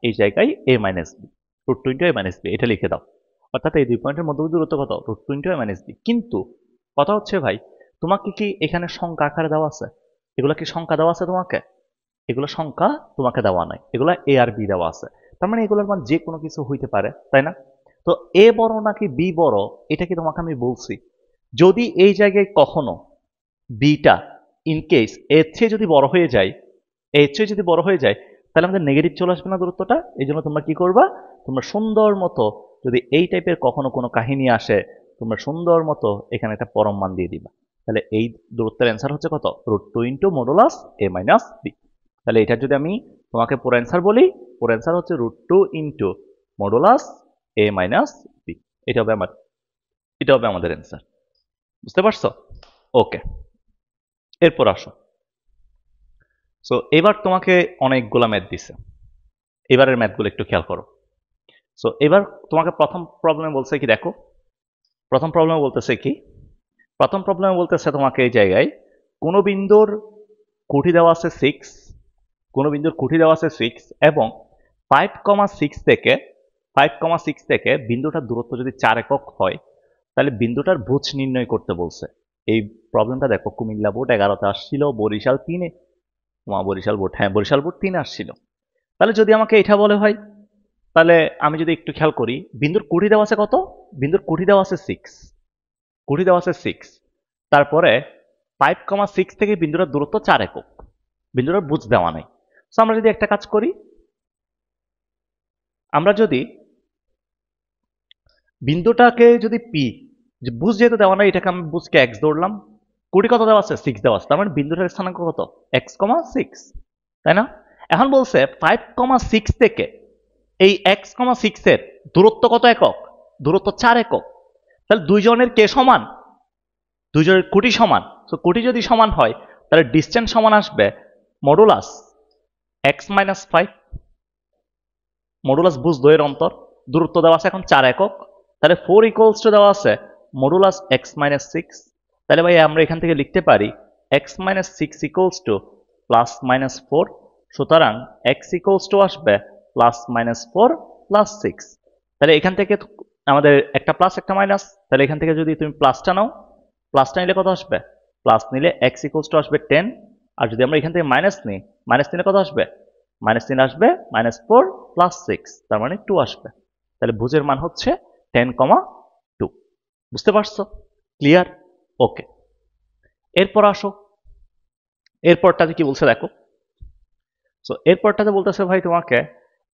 এই জায়গায় a minus B, √2 into a minus B এটা লিখে দাও। অর্থাৎ এই দুই পয়েন্টের মধ্যবর্তী দূরত্ব কত? √2 ইন্টু a মাইনাস বি। কিন্তু কথা হচ্ছে ভাই, তোমাকে কি এখানে সংখ্যা আকারে দেওয়া আছে? এগুলা কি সংখ্যা দেওয়া আছে তোমাকে? এগুলো সংখ্যা তোমাকে দেওয়া নাই, এগুলো a আর b দেওয়া আছে। তার মানে এগুলোর মান যে কোনো কিছু হইতে পারে তাই না? তো a বড় নাকি b বড় এটা কি তোমাকে আমি বলছি? যদি এই জায়গায় কখনো বিটা ইনকেস এর চেয়ে যদি বড় হয়ে যায়, তাহলে আমাদের নেগেটিভ চলে আসবে না দূরত্বটা? এই জন্য তোমরা কি করবা? তোমরা সুন্দর মতো যদি এই টাইপের কখনো কোনো কাহিনী আসে, তোমরা সুন্দর মতো এখানে একটা পরম মান দিয়ে দিবা। তাহলে এই দূরত্বের অ্যান্সার হচ্ছে কত? √2 into modulus a minus B. তাহলে এটা যদি আমি তোমাকে পুরো অ্যান্সার বলি, পুরো অ্যান্সার হচ্ছে √2 into modulus a minus B. এটা হবে আমাদের অ্যান্সার। বুঝতে পারছো? ওকে, এরপর আসো। সো এবার তোমাকে অনেকগুলা ম্যাথ দিছে, এবারের ম্যাথগুলো একটু খেয়াল করো। সো এবার তোমাকে প্রথম প্রবলেমে বলছে কি দেখো, প্রথম প্রবলেমে বলতেছে তোমাকে এই জায়গায় কোনো বিন্দুর কুঠি দেওয়া আছে 6, এবং 5,6 থেকে বিন্দুটার দূরত্ব যদি 4 একক হয়, তাহলে বিন্দুটার ভুজ নির্ণয় করতে বলছে। এই প্রবলেমটা দেখো কুমিল্লা বোর্ড 11তে আসছিল, বরিশাল 3-এ, বরিশাল বোর্ড 3 আসছিল। তাহলে যদি আমাকে এটা বলে হয়, তাহলে আমি যদি একটু খেয়াল করি, বিন্দুর কুঠি দেওয়া আছে কত? বিন্দুর কুঠি দেওয়া আছে 6, তারপরে 5,6 থেকে বিন্দুটার দূরত্ব 4 একক, বিন্দুটার ভুজ দেওয়া নাই। তো আমরা যদি একটা কাজ করি, আমরা যদি বিন্দুটাকে যদি পি, ভুজ যেহেতু দেওয়া নাই এটাকে আমি ভুজকে x ধরলাম, কুড়ি কত দেওয়া আছে? 6 দেওয়া আছে, তার মানে বিন্দুটার স্থানাঙ্ক কত? x,6, তাই না? এখন বলছে 5,6 থেকে এই x,6 এর দূরত্ব কত একক? দূরত্ব 4 একক। তাহলে দুইজনের কে সমান? দুইজনের কুটি সমান। তো কুটি যদি সমান হয় তাহলে ডিসটেন্স সমান আসবে মডুলাস x-5, মডুলাস ভুজ দ্বয়ের অন্তর, দূরত্ব দেওয়া আছে এখন 4 একক। তাহলে 4 ইকুয়ালস টু দেওয়া আছে মডুলাস x-6। তাহলে ভাই আমরা এখান থেকে লিখতে পারি x-6 ইকুয়ালস টু +-4 সুতরাং এক্স ইকুয়ালস টু আসবে প্লাস মাইনাস 4 প্লাস 6। তাহলে এখান থেকে আমাদের একটা প্লাস একটা মাইনাস, তাহলে এখান থেকে যদি তুমি প্লাসটা নাও, প্লাসটা নিলে কত আসবে? প্লাস নিলে এক্স ইকুয়ালস টু আসবে 10। আর যদি আমরা এখান থেকে মাইনাস নিই, মাইনাস নিলে কত আসবে? মাইনাস নিলে আসবে -4 প্লাস 6, তার মানে 2 আসবে। তাহলে ভুজের মান হচ্ছে 10,2। বুঝতে পারছো? ক্লিয়ার? ওকে, এরপর আসো, এরপরটাতে কি বলছে দেখো। সো এরপরটাতে বলতেছে ভাই তোমাকে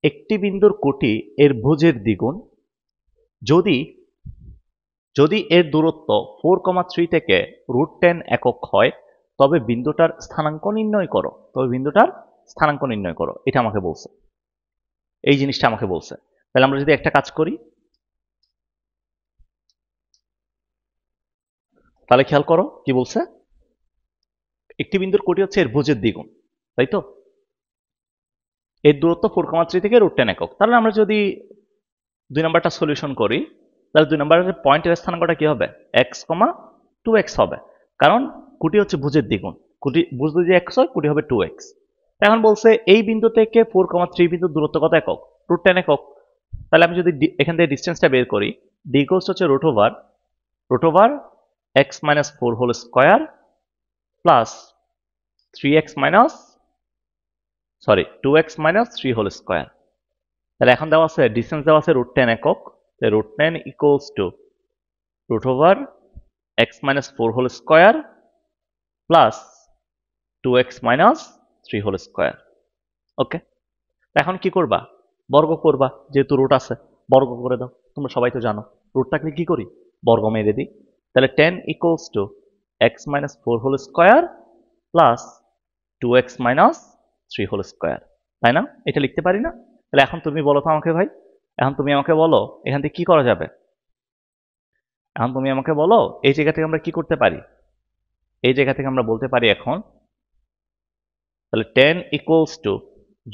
একটি বিন্দুর কোটি এর ভুজের দ্বিগুণ যদি যদি এর দূরত্ব 4,3 থেকে √10 একক হয়, তবে বিন্দুটার স্থানাঙ্ক নির্ণয় করো। এটা আমাকে বলছে, এই জিনিসটা আমাকে বলছে। তাহলে আমরা যদি একটা কাজ করি, তাহলে খেয়াল করো কি বলছে। একটি বিন্দুর কোটি হচ্ছে এর ভুজের দ্বিগুণ, তাই তো? এর দূরত্ব 4,3 থেকে √10 একক। তাহলে আমরা যদি 2 নম্বরটা সলিউশন করি, তাহলে 2 নম্বরের পয়েন্টের স্থানাঙ্কটা কি হবে? x, 2x হবে, কারণ কোটি হচ্ছে ভুজের দ্বিগুণ। ভুজ যদি x হয়, কোটি হবে 2x। এখন বলছে এই বিন্দু থেকে 4,3 বিন্দুর দূরত্ব কত একক? √10 একক। তাহলে আমি যদি এখান থেকে ডিস্টেন্সটা বের করি, d ইকুয়ালস হচ্ছে √over x minus 4 whole square plus 2x minus 3 whole square. তাহলে এখন দেওয়া আছে, ডিস্টেন্স দেওয়া আছে √10 একক। √10 ইকুয়ালস টু √ওভার x minus 4 whole square plus 2x minus 3 whole square. Okay, এখন কি করবা? বর্গ করবা, যেহেতু রুট আছে বর্গ করে দাও। তোমরা সবাই তো জানো রুট থাকলে কি করি? বর্গ মেরে দিই। তাহলে 10 equals to x minus 4 whole square plus 2x minus 3 whole square, তাই না? এটা লিখতে পারি না? তাহলে এখন তুমি বলো তো আমাকে ভাই, এখন তুমি আমাকে বলো এখান থেকে কি করা যাবে? এখন তুমি আমাকে বলো এই জায়গা থেকে আমরা কি করতে পারি? এই জায়গা থেকে আমরা বলতে পারি এখন, তাহলে 10 ইকুয়ালস টু,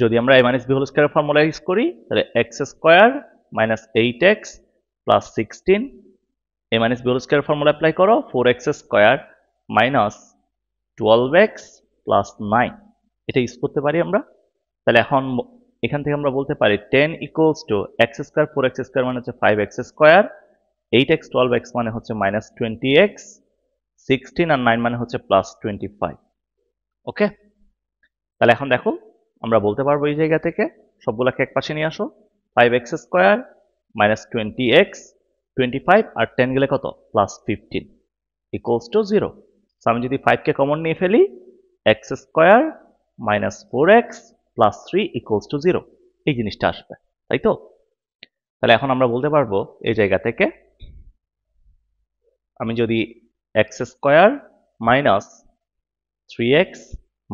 যদি আমরা a minus b whole square formula use করি, তাহলে x স্কয়ার minus 8x plus 16। a minus b whole square formula apply করো, 4x square minus 12x plus 9। এটা ইউজ করতে পারি আমরা। তাহলে এখন এখান থেকে আমরা বলতে পারি 10 equals to x square 4x square মানে হচ্ছে 5x স্কয়ার, 8x 12x মানে হচ্ছে মাইনাস 20x, 16 আর 9 মানে হচ্ছে প্লাস 25। ওকে, তাহলে এখন দেখো আমরা বলতে পারবো এই জায়গা থেকে সবগুলোকে এক পাশে নিয়ে আসো, 5x স্কয়ার মাইনাস 20x, 25 আর 10 গেলে কত? Plus 15 equals to 0। আমি যদি 5 কে কমন নিয়ে ফেলি, x স্কয়ার minus 4x plus 3 equals to 0, এই জিনিসটা আসবে, তাই তো? তাহলে এখন আমরা বলতে পারবো এই জায়গা থেকে, আমি যদি x স্কয়ার minus 3x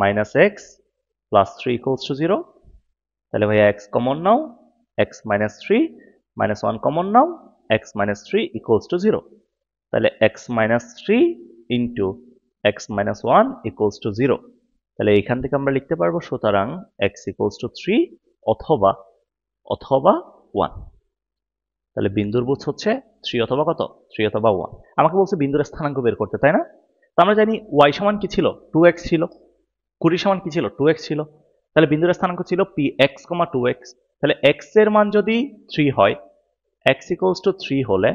minus x plus 3 equals to 0, তাহলে ভাইয়া x common now, x minus 3 minus 1 common now, x minus 3 equals to 0। তাহলে x minus 3 into x minus 1 equals to 0। তাহলে এখান থেকে আমরা লিখতে পারবো সুতরাং x ইকুয়ালস টু 3 অথবা 1। তাহলে বিন্দুর ভুজ হচ্ছে 3 অথবা কত? 3 অথবা 1। আমাকে বলছে বিন্দুর স্থানাঙ্ক বের করতে, তাই না? তো আমরা জানি y সমান কি ছিল? 2x ছিল। কুড়ি সমান কি ছিল? 2x ছিল। তাহলে বিন্দুর স্থানাঙ্ক ছিল px, 2x। তাহলে x এর মান যদি 3 হয়, x ইকুয়ালস টু 3 হলে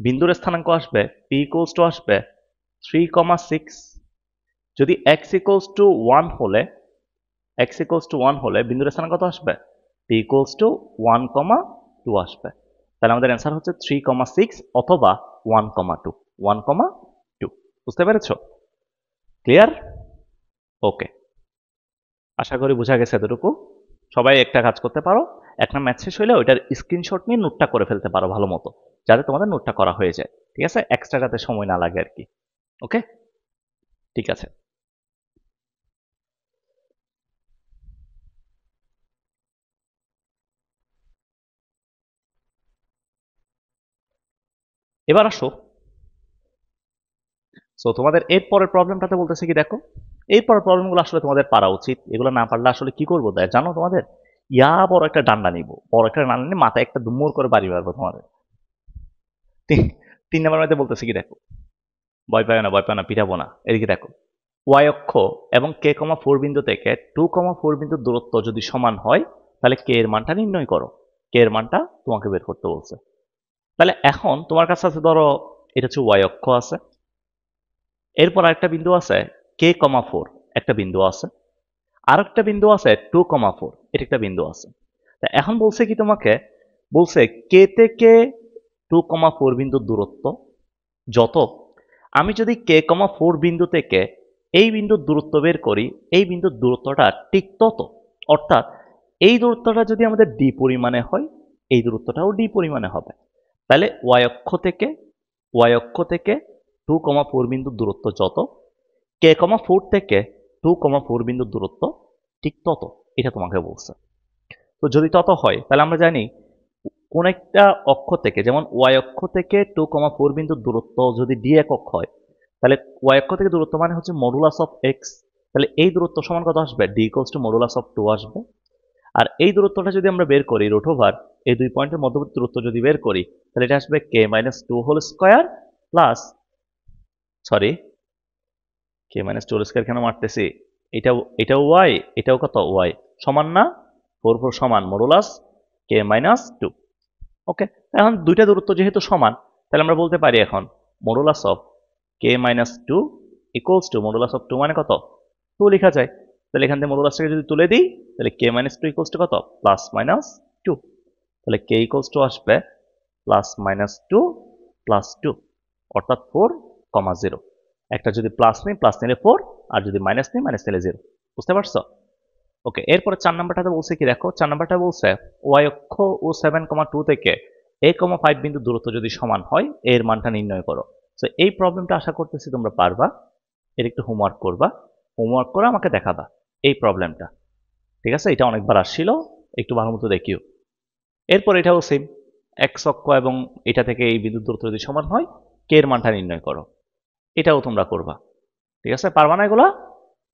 বিন্দুর স্থানাঙ্ক আসবে p ইকুয়ালস টু আসবে 3,6। যদি x ইকুয়ালস টু 1 হলে, বিন্দুর স্থানাঙ্ক কত আসবে? p ইকুয়ালস টু 1,2 আসবে। তাহলে আমাদের অ্যান্সার হচ্ছে 3,6 অথবা 1,2। 1,2। বুঝতে পেরেছো? ক্লিয়ার? ওকে, আশা করি বোঝা গেছে এতটুকু। সবাই একটা কাজ করতে পারো, একটা ম্যাথ শেষ হইলে ওইটার স্ক্রিনশট নিয়ে নোটটা করে ফেলতে পারো ভালো মতো, যাতে তোমাদের নোটটা করা হয়ে যায়। ঠিক আছে? এক্সট্রা যাতে সময় না লাগে আর কি। ওকে, ঠিক আছে। এবার আসো, সো তোমাদের এর পরের প্রবলেমটাতে বলতেছে কি দেখো, এই পরের প্রবলেমগুলো আসলে তোমাদের পারা উচিত। এগুলো না পারলে আসলে কি করবো দেয় জানো? তোমাদের বড় একটা ডান্ডা নিব, বড় একটা ডান্ডা নিয়ে মাথায় একটা দুমুর করে বাড়ি মারবো তোমাদের। 3 নম্বর মধ্যে বলতেছে কি দেখো, ভয় পায় না পিটাবো না, এদিকে দেখো। ওয়াই অক্ষ এবং কে কমা 4 বিন্দু থেকে 2,4 বিন্দুর দূরত্ব যদি সমান হয় তাহলে কে এর মানটা নির্ণয় করো। কে এর মানটা তোমাকে বের করতে বলছে। তাহলে এখন তোমার কাছে আছে, ধরো এটা হচ্ছে ওয়াই অক্ষ আছে, এরপর আরেকটা বিন্দু আছে কে কমা 4 একটা বিন্দু আছে, আর একটা বিন্দু আছে 2,4 এটা একটা বিন্দু আছে। তা এখন বলছে কি তোমাকে, বলছে কে থেকে 2,4 বিন্দুর দূরত্ব যত, আমি যদি কে কমা 4 বিন্দু থেকে এই বিন্দুর দূরত্ব বের করি, এই বিন্দুর দূরত্বটা ঠিক তত, অর্থাৎ এই দূরত্বটা যদি আমাদের ডি পরিমাণে হয় এই দূরত্বটাও ডি পরিমাণে হবে। তাহলে ওয়াই অক্ষ থেকে 2,4 বিন্দুর দূরত্ব যত, কে কমা 4 থেকে 2,4 বিন্দুর দূরত্ব ঠিক তত, এটা তোমাকে বলছে। তো যদি তত হয় তাহলে আমরা জানি কোন একটা অক্ষ থেকে, যেমন ওয়াই অক্ষ থেকে 2,4 বিন্দুর দূরত্ব যদি ডি একক হয়, তাহলে ওয়াই অক্ষ থেকে দূরত্ব মানে হচ্ছে মডুলাস অফ এক্স, তাহলে এই দূরত্ব সমান কত আসবে, D equals to modulus of 2 আসবে। আর এই দূরত্বটা যদি আমরা বের করি রুট ওভার এই দুই পয়েন্টের মধ্যবর্তী দূরত্ব যদি বের করি, তাহলে এটা আসবে k minus 2 whole square plus, sorry k minus 2 whole square কেন মারতেছি, এটাও ওয়াই, এটাও কত ওয়াই, সমান না, 4 সমান মডুলাস কে মাইনাস 2। ওকে, এখন দুইটা দূরত্ব যেহেতু সমান, তাহলে আমরা বলতে পারি এখন modulus of K minus 2 equals to modulus of 2 মানে কত 2 লেখা যায়। তাহলে এখান থেকে মডুলাসটাকে যদি তুলে দিই তাহলে কে মাইনাস 2 ইকুয়ালস টু কত প্লাস মাইনাস 2, তাহলে কে ইকুয়ালস টু আসবে প্লাস মাইনাস 2 প্লাস 2 অর্থাৎ 4,0। একটা যদি প্লাস নিই প্লাস নিলে 4, আর যদি মাইনাস নিই মাইনাস নিলে 0। বুঝতে পারছো? ওকে, এরপরে 4 নাম্বারটাতে বলছে কি দেখো, 4 নাম্বারটা বলছে ওয়াই অক্ষ ও 7,2 থেকে a,5 বিন্দু দূরত্ব যদি সমান হয় এর মানটা নির্ণয় করো। তো এই প্রবলেমটা আশা করতেছি তোমরা পারবা। এর একটু হোমওয়ার্ক করবা, হোমওয়ার্ক করে আমাকে দেখাবা এই প্রবলেমটা। ঠিক আছে, এটা অনেকবার আসছিল, একটু ভালো মতো দেখিও। এরপর এটাও সেম, এক্স অক্ষ এবং এটা থেকে এই বিদ্যুৎ দূরত্ব যদি সমান হয় কে এর মানটা নির্ণয় করো, এটাও তোমরা করবা। ঠিক আছে, পারবা না এগুলা?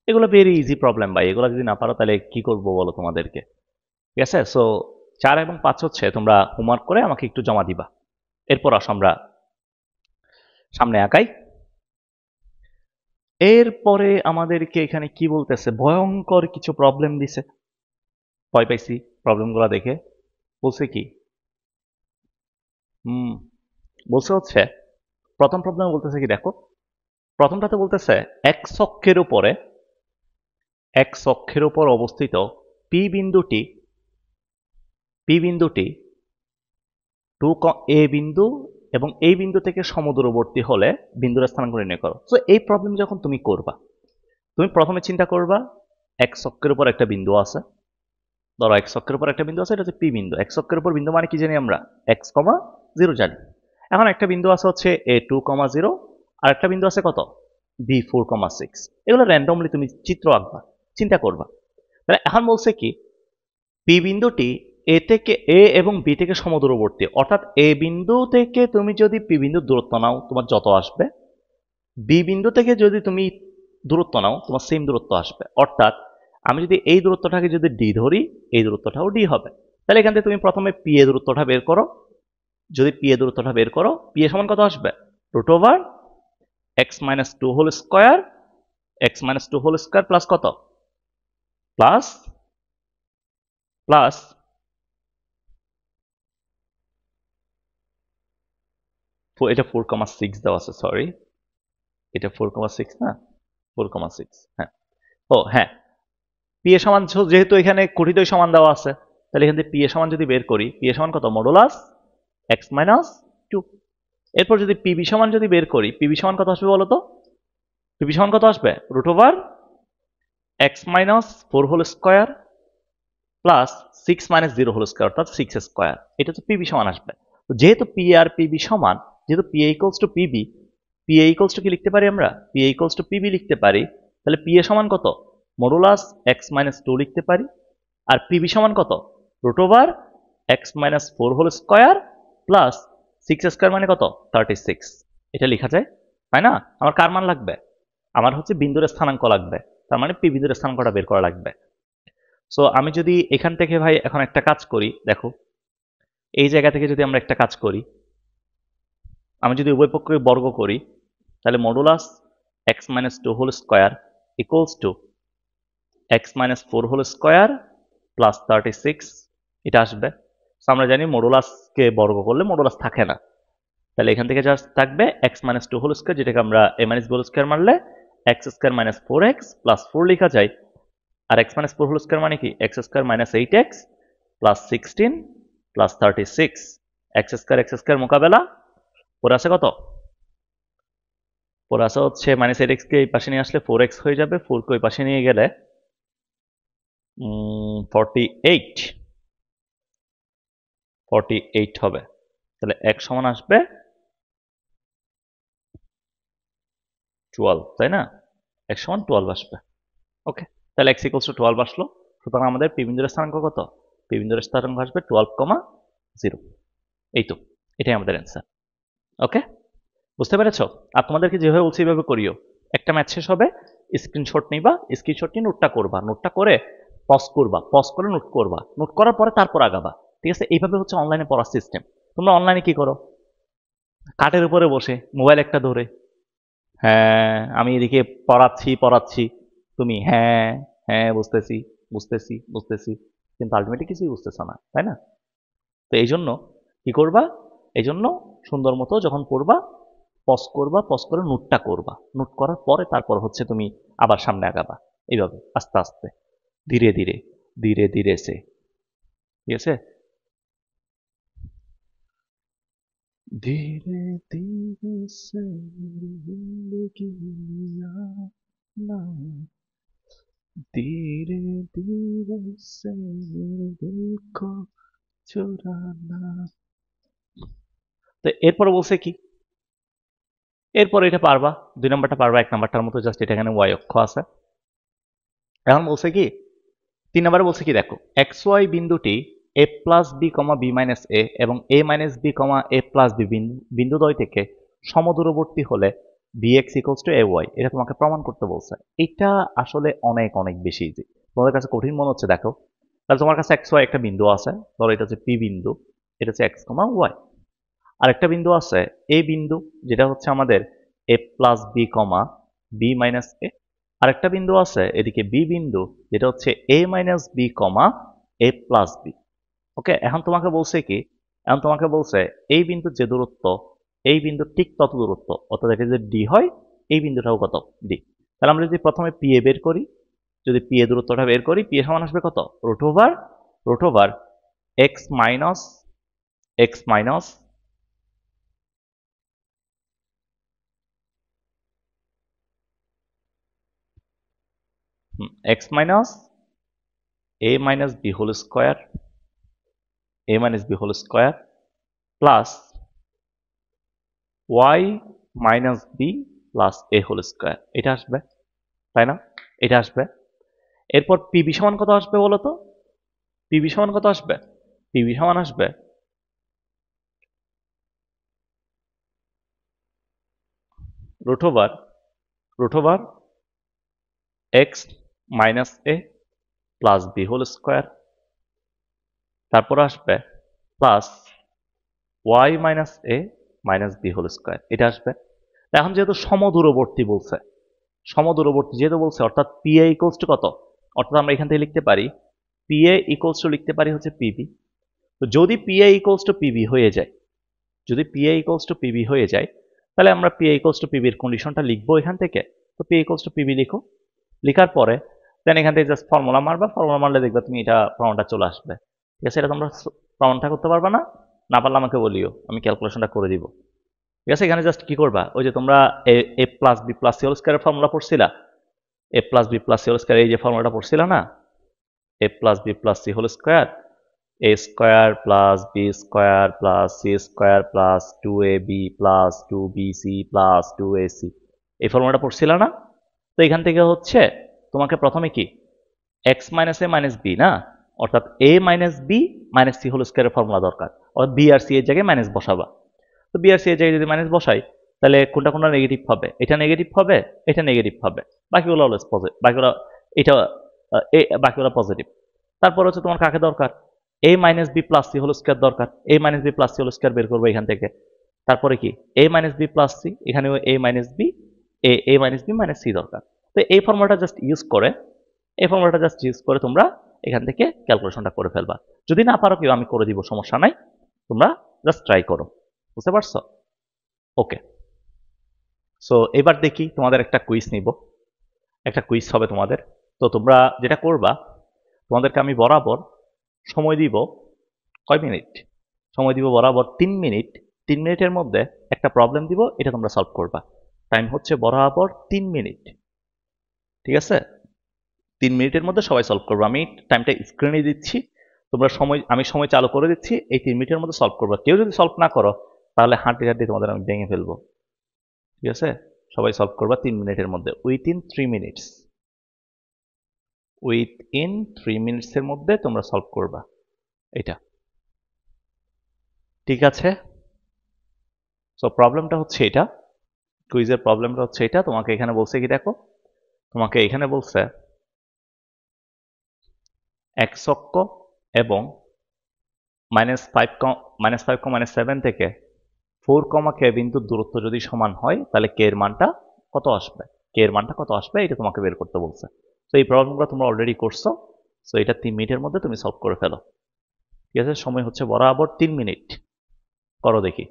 এগুলো ভেরি ইজি প্রবলেম ভাই, এগুলো যদি না পারো তাহলে কি করবো বলো তোমাদেরকে। ঠিক আছে, সো 4 এবং 5 হচ্ছে তোমরা হোমওয়ার্ক করে আমাকে একটু জমা দিবা। এরপর আসো আমরা সামনে আগাই। এরপরে আমাদেরকে এখানে কি বলতেছে, ভয়ঙ্কর কিছু প্রবলেম দিছে, ভয় পাইছি প্রবলেমগুলো দেখে। বলছে কি, বলছে হচ্ছে প্রথম প্রবলেম বলতেছে কি দেখো, প্রথমটাতে বলতেছে এক্স অক্ষের উপর অবস্থিত পি বিন্দুটি এ বিন্দু এবং এই বিন্দু থেকে সমদূরবর্তী হলে বিন্দুর স্থানাঙ্ক নির্ণয় করো। তো এই প্রবলেম যখন তুমি করবা, তুমি প্রথমে চিন্তা করবা এক্স অক্ষের উপর একটা বিন্দু আছে, ধরো এক্স অক্ষের উপর একটা বিন্দু আছে, এটা হচ্ছে পি বিন্দু। এক্স অক্ষের উপর বিন্দু মানে কি জানি আমরা, এক্স কমা 0 জানি। এখন একটা বিন্দু আছে হচ্ছে a2,0, আর একটা বিন্দু আছে কত b4,6। এগুলো র্যান্ডমলি তুমি চিত্র আঁকবা, চিন্তা করবা। তাহলে এখন বলছে কি, পি বিন্দুটি এ এবং বি থেকে সমদূরবর্তী, অর্থাৎ এ বিন্দু থেকে তুমি যদি পি বিন্দুর দূরত্ব নাও তোমার যত আসবে, বি বিন্দু থেকে যদি তুমি দূরত্ব নাও তোমার সেম দূরত্ব আসবে। অর্থাৎ আমি যদি এই দূরত্বটাকে যদি ডি ধরি এই দূরত্বটাও ডি হবে। তাহলে এখান থেকে তুমি প্রথমে পি এ দূরত্বটা বের করো, যদি পি এ দূরত্বটা বের করো, পি এ সমান কত আসবে root over x minus 2 whole square, x minus 2 whole square plus কত প্লাস প্লাস এটা 4,6 দেওয়া আছে, সরি এটা 4,6 না, 4,6, হ্যাঁ। ও হ্যাঁ, পি এ সমান যেহেতু এখানে কঠিতই সমান দেওয়া আছে, তাহলে এখান থেকে পি এ সমান যদি বের করি, পি এ সমান কত মডুলাস এক্স মাইনাস 2। এরপর যদি পিবি সমান যদি বের করি, পিবি সমান কত আসবে বলো তো, পিবি সমান কত আসবে root over x minus 4 whole square plus 6 minus 0 whole square অর্থাৎ 6 স্কোয়ার, এটা তো পিবি সমান আসবে। তো যেহেতু পি আর পিবি সমান, যেহেতু P equals two PB, P equals two কি লিখতে পারি আমরা, পি ইকুয়ালস টু পিবি লিখতে পারি। তাহলে পি এ সমান কত মডুলাস এক্স মাইনাস 2 লিখতে পারি, আর পিবি সমান কত root over x minus 4 whole square plus 6 square মানে কত 36, এটা লেখা যায়, তাই না? আমার কার মান লাগবে, আমার হচ্ছে বিন্দুর স্থানাঙ্ক লাগবে, তার মানে পি বিন্দুর স্থানাঙ্কটা বের করা লাগবে। সো আমি যদি এখান থেকে ভাই এখন একটা কাজ করি, দেখো এই জায়গা থেকে যদি আমরা একটা কাজ করি, আমি যদি উভয় পক্ষকে বর্গ করি, তাহলে modulus x minus 2 whole square equals to x minus 4 whole square plus 36 এটা আসবে। আমরা জানি মডুলাসকে বর্গ করলে মডুলাস থাকে না, তাহলে এখান থেকে জাস্ট থাকবে এক্স মাইনাস 2 হোল স্কোয়ার, যেটাকে আমরা এ মাইনাস বি হোল স্কোয়ার মারলে x square minus 4x plus 4 লেখা যায়। আর এক্স মাইনাস 4 হোল স্কোয়ার মানে কি x square minus 8x plus 16 plus 36। X square মোকাবেলা পরে আছে কত, পরে আছে হচ্ছে মাইনাস 8x কে এই পাশে নিয়ে আসলে 4x হয়ে যাবে, 4 কে ওই পাশে নিয়ে গেলে 48 হবে। তাহলে x সমান আসবে 12, তাই না? x সমান 12 আসবে। ওকে, তাহলে x ইকুয়ালস টু 12 আসলো। সুতরাং আমাদের পি বিন্দুর স্থানাঙ্ক কত? পি বিন্দুর স্থানাঙ্ক আসবে 12,0। এই তো, এটাই আমাদের অ্যান্সার। ওকে, বুঝতে পেরেছো? আর তোমাদেরকে যেভাবে বলছি এইভাবে করিও। একটা ম্যাচ শেষ হবে, স্ক্রিনশট নিবা, স্ক্রিনশট নিয়ে নোটটা করবা, নোটটা করে পজ করবা, পজ করে নোট করবা, নোট করার পরে তারপর আগাবা। ঠিক আছে? এইভাবে হচ্ছে অনলাইনে পড়ার সিস্টেম। তোমরা অনলাইনে কি করো? কাঠের উপরে বসে মোবাইল একটা ধরে, হ্যাঁ আমি এদিকে পড়াচ্ছি, তুমি হ্যাঁ হ্যাঁ বুঝতেছি, কিন্তু আলটিমেটলি কিছুই বুঝতেছ না, তাই না? তো এই জন্য কি করবা, এই জন্য সুন্দর মতো যখন পড়বা পজ করবা, পজ করে নোটটা করবা, নোট করার পরে তারপর হচ্ছে তুমি আবার সামনে আগাবা। এইভাবে আস্তে আস্তে ধীরে ধীরে সে, ঠিক আছে? ধীরে ধীরে সে জিন্দগি না, ধীরে ধীরে সে দিল কো চুরানা। তো এরপর বলছে কি, এরপর এটা পারবা, 2 নাম্বারটা পারবা, 1 নাম্বারটার মতো জাস্ট এটা এখানে ওয়াই অক্ষ আছে। এখন বলছে কি 3 নাম্বারে বলছে কি দেখো, এক্স ওয়াই বিন্দুটি a plus b comma b minus a এবং a minus b comma a plus b বিন্দুদ্বয় থেকে সমদূরবর্তী হলে b x equals to a y, এটা তোমাকে প্রমাণ করতে বলছে। এটা আসলে অনেক অনেক বেশি ইজি। তোমাদের কাছে কঠিন মনে হচ্ছে, দেখো তাহলে তোমার কাছে এক্স ওয়াই একটা বিন্দু আছে, ধরো এটা হচ্ছে পি বিন্দু, এটা হচ্ছে এক্স কমা ওয়াই। আরেকটা বিন্দু আছে এ বিন্দু, যেটা হচ্ছে আমাদের এ plus b comma b minus এ। আরেকটা বিন্দু আছে এদিকে বি বিন্দু, যেটা হচ্ছে এ minus b comma a plus B. ওকে, এখন তোমাকে বলছে কি, এখন তোমাকে বলছে এই বিন্দুর যে দূরত্ব, এই বিন্দুর ঠিক তত দূরত্ব, অর্থাৎ এটা যদি ডি হয়, এই বিন্দুটাও কত, ডি। তাহলে আমরা যদি প্রথমে পি এ বের করি, যদি পি এ দূরত্বটা বের করি, পি এ সমান আসবে কত, root over x minus x minus a minus b whole square plus y minus b plus a whole square, এটা আসবে, তাই না? এটা আসবে। এরপর pb সমান কত আসবে বলো তো? pb সমান কত আসবে? pb সমান আসবে root over x minus a plus b whole square, তারপর আসবে plus y minus a minus b whole square, এটা আসবে। এখন যেহেতু সমদূরবর্তী বলছে, সমদূরবর্তী যেহেতু বলছে, অর্থাৎ PA ইকুয়ালস টু কত, অর্থাৎ আমরা এখান থেকে লিখতে পারি PA ইকুয়ালস টু লিখতে পারি হচ্ছে PB। তো যদি PA ইকুয়ালস টু PB হয়ে যায়, যদি PA ইকুয়ালস টু PB হয়ে যায়, তাহলে আমরা PA ইকুয়ালস টু PB এর কন্ডিশনটা লিখবো এখান থেকে। তো PA ইকুয়ালস টু PB লিখো, লেখার পরে দেন এখান থেকে জাস্ট ফর্মুলা মারবা, ফর্মুলা মারলে দেখবা তুমি এটা প্রমাণটা চলে আসবে। ঠিক আছে? এটা তোমরা প্রমাণটা করতে পারবা না, না পারলে আমাকে বলিও, আমি ক্যালকুলেশনটা করে দিব। ঠিক আছে? এখানে জাস্ট কি করবা, ওই যে তোমরা a plus b plus c whole স্কয়ারের ফর্মুলা পড়ছিলা, a plus b plus c whole square, এই যে ফর্মুলাটা পড়ছিলা না, a plus b plus c whole square, a square plus b square plus c square plus 2ab plus 2bc plus 2ac, এই ফর্মুলাটা পড়ছিলা না? তো এখান থেকে হচ্ছে তোমাকে প্রথমে কি এক্স মাইনাস এ মাইনাস বি না, অর্থাৎ a minus b minus c whole স্কয়ারের ফর্মুলা দরকার, অর্থাৎ বি আর সি এর জায়গায় মাইনাস বসাবা। তো বি আর সি এর জায়গায় যদি মাইনাস বসাই, তাহলে কোনটা কোনটা নেগেটিভ হবে, এটা নেগেটিভ হবে, এটা নেগেটিভ হবে, বাকিগুলো অলওয়েজ পজিটিভ, বাকিগুলো এটা বাকিগুলো পজিটিভ। তারপর হচ্ছে তোমার কাকে দরকার, a minus b plus c whole square দরকার, a minus b plus c whole square বের করবো এখান থেকে। তারপরে কি a minus b plus c, এখানেও a minus b minus c দরকার। তো এই ফর্মুলাটা জাস্ট ইউজ করে তোমরা এখান থেকে ক্যালকুলেশনটা করে ফেলবা। যদি না পারো কেউ আমি করে দিব, সমস্যা নাই, তোমরা জাস্ট ট্রাই করো। বুঝতে পারছো? ওকে, সো এবার দেখি তোমাদের একটা কুইজ নিব, একটা কুইজ হবে তোমাদের। তো তোমরা যেটা করবা, তোমাদেরকে আমি বরাবর সময় দিব কয় মিনিট? সময় দিব বরাবর 3 মিনিট। 3 মিনিটের মধ্যে একটা প্রবলেম দিব, এটা তোমরা সলভ করবা। টাইম হচ্ছে বরাবর 3 মিনিট, ঠিক আছে? 3 মিনিটের মধ্যে সবাই সলভ করবো। আমি টাইমটা স্ক্রিনে দিচ্ছি, আমি সময় চালু করে দিচ্ছি, এই 3 মিনিটের মধ্যে সলভ করবো। কেউ যদি সলভ না করো তাহলে হাঁটি হাঁটি তোমাদের আমি ভেঙে ফেলবো, ঠিক আছে? সবাই সলভ করবা 3 মিনিটের মধ্যে, উইথিন 3 মিনিটস। উইথিন 3 মিনিটসের মধ্যে তোমরা সলভ করবা এটা, ঠিক আছে? সো প্রবলেমটা হচ্ছে এটা, কুইজের প্রবলেমটা হচ্ছে এটা। তোমাকে এখানে বলছে কি দেখো, তোমাকে এখানে বলছে x অক্ষ এবং -5, থেকে 4, k বিন্দুর দূরত্ব যদি সমান হয় তাহলে k এর মানটা কত আসবে এটা তোমাকে বের করতে বলছে। তো এই প্রবলেমগুলো তোমরা অলরেডি করছো, সো এটা 3 মিনিটের মধ্যে তুমি সলভ করে ফেলো, ঠিক আছে? সময় হচ্ছে বরাবর 3 মিনিট, করো দেখি।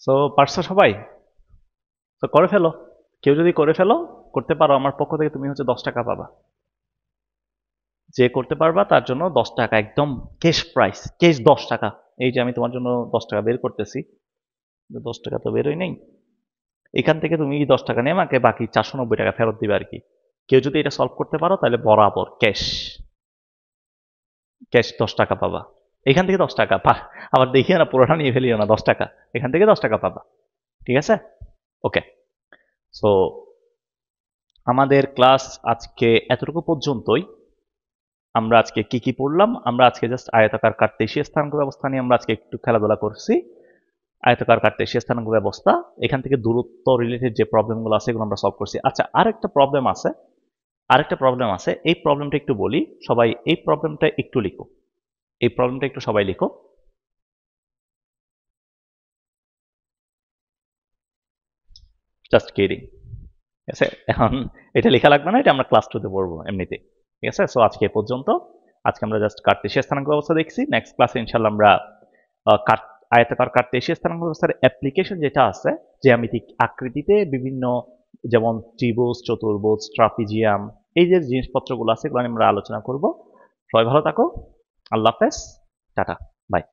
সো পারছো সবাই? তো করে ফেলো। কেউ যদি করতে পারো, আমার পক্ষ থেকে তুমি হচ্ছে 10 টাকা পাবা। যে করতে পারবা তার জন্য 10 টাকা, একদম ক্যাশ প্রাইস, ক্যাশ 10 টাকা। এই যে আমি তোমার জন্য 10 টাকা বের করতেছি, 10 টাকা তো বেরোই নেই। এখান থেকে তুমি 10 টাকা নিয়ে আমাকে বাকি 490 টাকা ফেরত দিবে আর কি। কেউ যদি এটা সলভ করতে পারো তাহলে বরাবর ক্যাশ, ক্যাশ 10 টাকা পাবা। এখান থেকে 10 টাকা আবার দেখিও না, পুরোটা নিয়ে ফেলিও না, 10 টাকা এখান থেকে 10 টাকা পাবা, ঠিক আছে? ওকে, সো আমাদের ক্লাস আজকে এতটুকু পর্যন্তই। আমরা আজকে কি কি পড়লাম? আমরা আজকে জাস্ট আয়তাকার কার্তেশীয় স্থানাঙ্ক ব্যবস্থা নিয়ে আমরা আজকে একটু খেলাধুলা করছি। আয়তাকার কার্তেশীয় স্থানাঙ্ক ব্যবস্থা, এখান থেকে দূরত্ব রিলেটেড যে প্রবলেমগুলো আছে এগুলো আমরা সলভ করছি। আচ্ছা, আরেকটা প্রবলেম আছে, এই প্রবলেমটা একটু বলি। সবাই এই প্রবলেমটা একটু লিখো, এই প্রবলেমটা একটু সবাই লিখো। জাস্ট কিডিং, ঠিক আছে? এখন এটা লেখা লাগবে না, এটা আমরা ক্লাস 2 তে পড়বো এমনিতে, ঠিক আছে? সো আজকে এ পর্যন্ত। আজকে আমরা জাস্ট কার্তেশীয় স্থানাঙ্ক ব্যবস্থা দেখছি। নেক্সট ক্লাসে ইনশাল্লাহ আমরা আয়তাকার কার্তেশীয় স্থানাঙ্ক ব্যবস্থার অ্যাপ্লিকেশন যেটা আছে, জ্যামিতিক আকৃতিতে বিভিন্ন, যেমন ত্রিভুজ, চতুর্ভুজ, ট্রাপিজিয়াম, এই যে জিনিসপত্রগুলো আছে এগুলো নিয়ে আমরা আলোচনা করব। সবাই ভালো থাকো, আল্লাহ হাফেজ, টাটা, বাই।